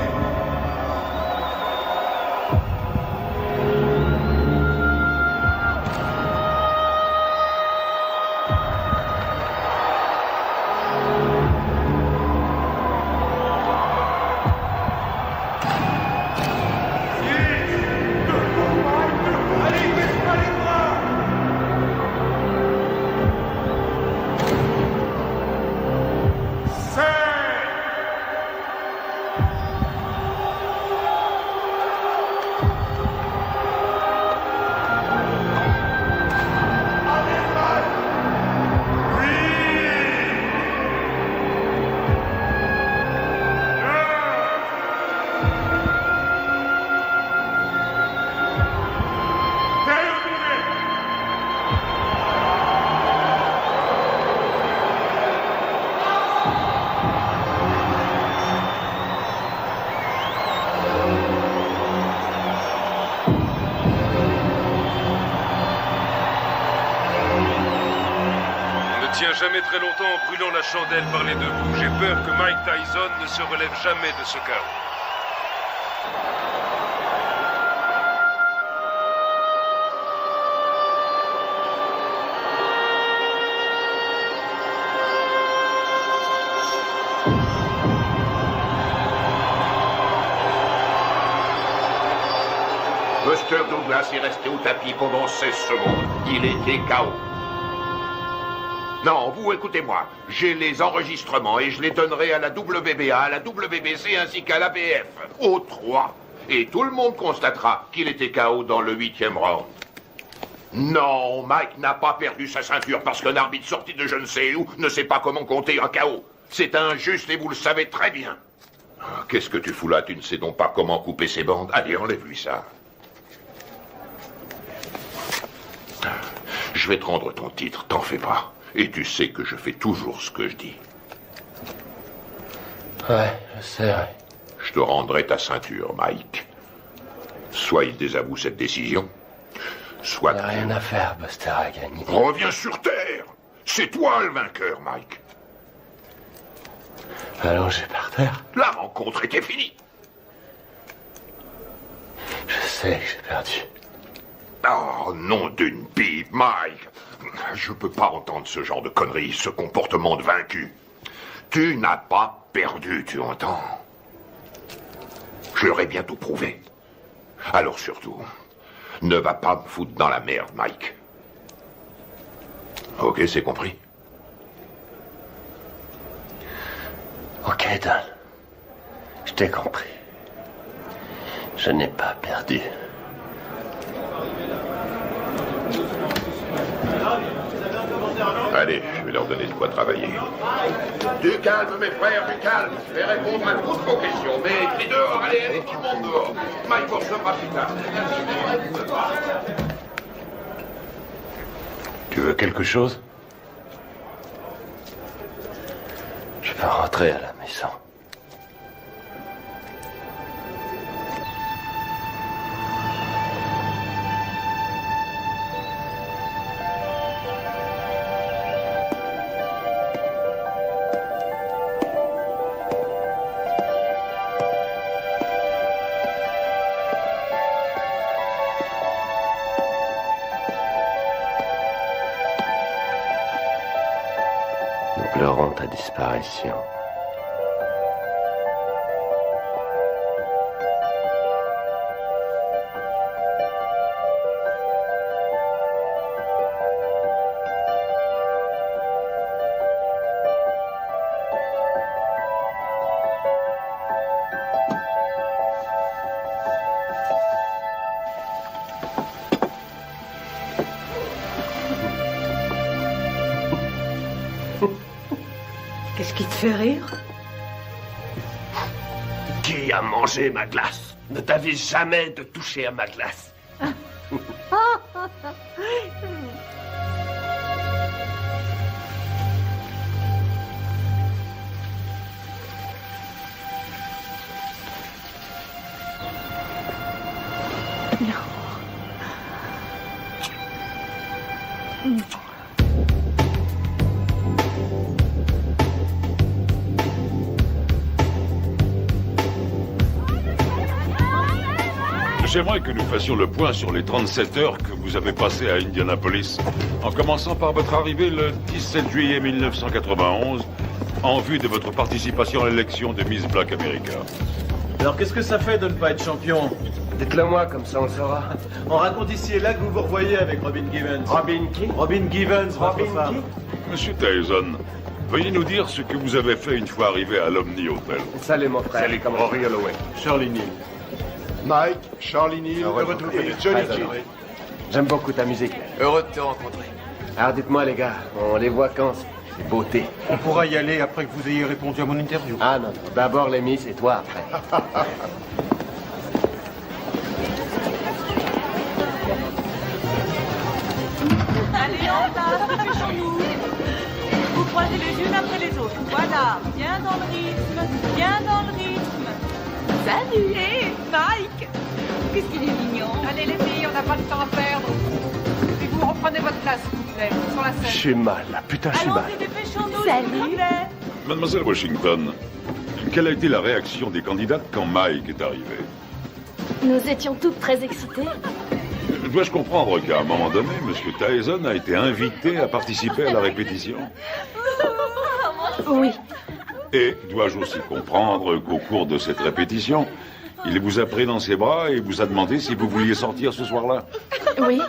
jamais très longtemps en brûlant la chandelle par les deux bouts. J'ai peur que Mike Tyson ne se relève jamais de ce chaos. Buster Douglas est resté au tapis pendant 16 secondes. Il était KO. Non, vous écoutez-moi. J'ai les enregistrements et je les donnerai à la WBA, à la WBC ainsi qu'à l'ABF. Aux 3. Et tout le monde constatera qu'il était KO dans le 8e round. Non, Mike n'a pas perdu sa ceinture parce qu'un arbitre sorti de je ne sais où ne sait pas comment compter un KO. C'est injuste et vous le savez très bien. Qu'est-ce que tu fous là? Tu ne sais donc pas comment couper ses bandes? Allez, enlève-lui ça. Je vais te rendre ton titre, t'en fais pas. Et tu sais que je fais toujours ce que je dis. Ouais, je sais, ouais. Je te rendrai ta ceinture, Mike. Soit il désavoue cette décision, soit... Il n'y a rien à faire, Buster a gagné. Reviens sur Terre. C'est toi le vainqueur, Mike. Allongé par terre. La rencontre était finie. Je sais que j'ai perdu. Oh, nom d'une pipe, Mike. Je peux pas entendre ce genre de conneries, ce comportement de vaincu. Tu n'as pas perdu, tu entends? Je leur ai bientôt prouvé. Alors surtout, ne va pas me foutre dans la merde, Mike. Ok, c'est compris? Ok, Don. Je t'ai compris. Je n'ai pas perdu. Allez, je vais leur donner de quoi travailler. Du calme, mes frères, du calme. Je vais répondre à toutes vos questions. Mais crie dehors, allez, tout le monde dehors. Mike forcera plus tard. Tu veux quelque chose? Je peux rentrer à la maison. Pleurons ta disparition. Qu'est-ce qui te fait rire? Qui a mangé ma glace? Ne t'avise jamais de toucher à ma glace. J'aimerais que nous fassions le point sur les 37 heures que vous avez passées à Indianapolis, en commençant par votre arrivée le 17 juillet 1991, en vue de votre participation à l'élection de Miss Black America. Alors qu'est-ce que ça fait de ne pas être champion? Dites-le moi, comme ça on le saura. On raconte ici et là que vous vous revoyez avec Robin Givens. Robin qui? Robin Givens, votre femme. Monsieur Tyson, veuillez nous dire ce que vous avez fait une fois arrivé à l'Omni Hotel. Salut mon frère. Salut comme Rory Holloway. Shirley Neal. Mike, Charlie Neal, heureux de vous connaître. Johnny Kidd. J'aime beaucoup ta musique. Heureux de te rencontrer. Alors dites-moi les gars, on les voit quand ces beautés? On pourra y aller après que vous ayez répondu à mon interview. Ah non, non. D'abord les Miss et toi après. Allez, en place, dépêchons-nous. Vous croisez les unes après les autres. Voilà, bien dans le rythme, bien dans le rythme. Salut. Hé, Mike. Qu'est-ce qu'il est mignon. Allez les filles, on n'a pas de temps à perdre. Et vous reprenez votre place. plaît. Sur la scène. J'ai mal, là. Putain, j'ai mal. Allons-y, dépêchons-nous, s'il vous plaît. Mademoiselle Washington, quelle a été la réaction des candidates quand Mike est arrivé? Nous étions toutes très excitées. Dois-je comprendre qu'à un moment donné, M. Tyson a été invité à participer à la répétition? Oui. Et dois-je aussi comprendre qu'au cours de cette répétition, il vous a pris dans ses bras et vous a demandé si vous vouliez sortir ce soir-là? Oui.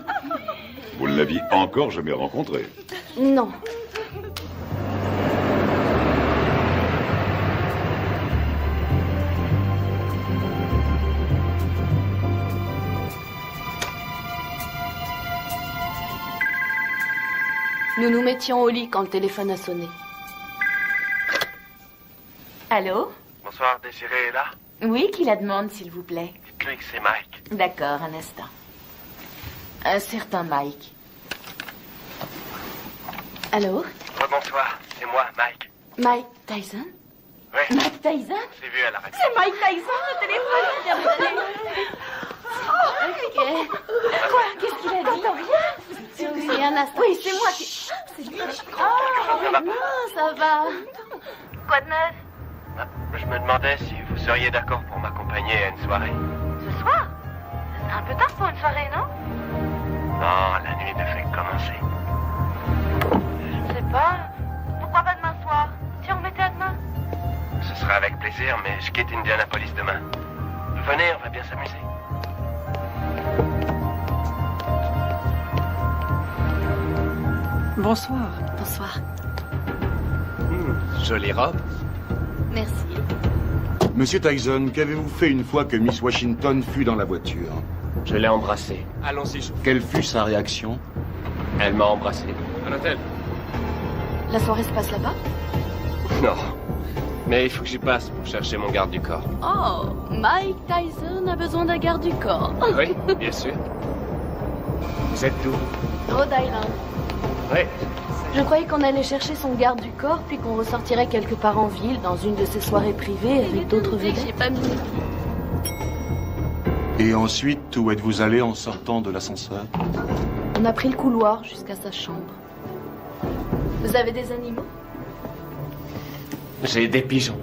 Vous ne l'aviez encore jamais rencontré? Non. Nous nous mettions au lit quand le téléphone a sonné. Allô? Bonsoir, Désiré est là? Oui, qui la demande, s'il vous plaît? Dites-lui que c'est Mike. D'accord, un instant. Un certain Mike. Allô? Bonsoir, c'est moi, Mike. Mike Tyson? Oui. Mike Tyson? C'est vu à la radio. C'est Mike Tyson, le téléphone! Ok. Quoi? Qu'est-ce qu'il a dit? T'entends rien? Oui, un instant. Oui, c'est moi qui... C'est lui. Oh, non, ça va. Quoi de neuf? Je me demandais si vous seriez d'accord pour m'accompagner à une soirée. Ce soir? C'est un peu tard pour une soirée, non? Non, la nuit ne fait que commencer. Je sais pas. Pourquoi pas demain soir? Si on remettait à demain? Ce sera avec plaisir, mais je quitte Indianapolis demain. Venez, on va bien s'amuser. Bonsoir. Bonsoir. Jolie robe. Merci. Monsieur Tyson, qu'avez-vous fait une fois que Miss Washington fut dans la voiture? Je l'ai embrassée. Allons-y, je... Quelle fut sa réaction? Elle m'a embrassé. À l'hôtel. La soirée se passe là-bas? Non. Mais il faut que j'y passe pour chercher mon garde du corps. Oh, Mike Tyson a besoin d'un garde du corps. Oui, bien sûr. Vous êtes d'où? Rhode Island. Oui. Je croyais qu'on allait chercher son garde du corps, puis qu'on ressortirait quelque part en ville, dans une de ces soirées privées avec d'autres vedettes. J'ai pas mis. Et ensuite, où êtes-vous allé en sortant de l'ascenseur? On a pris le couloir jusqu'à sa chambre. Vous avez des animaux? J'ai des pigeons.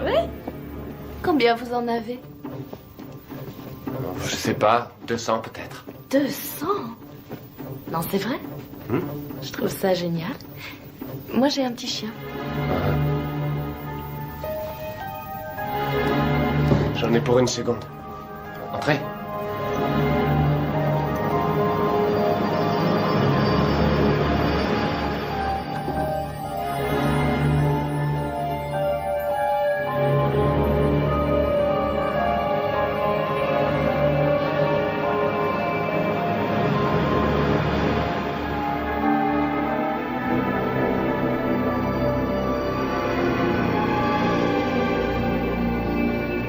Oui? Combien vous en avez? Je sais pas, 200 peut-être. 200? Non, c'est vrai? Je trouve ça génial. Moi, j'ai un petit chien. J'en ai pour une seconde. Entrez.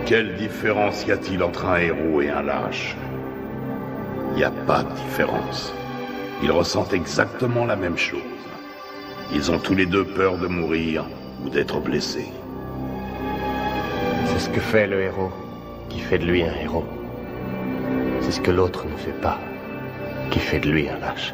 Quelle différence y a-t-il entre un héros et un lâche? Il n'y a pas de différence. Ils ressentent exactement la même chose. Ils ont tous les deux peur de mourir ou d'être blessés. C'est ce que fait le héros qui fait de lui un héros. C'est ce que l'autre ne fait pas qui fait de lui un lâche.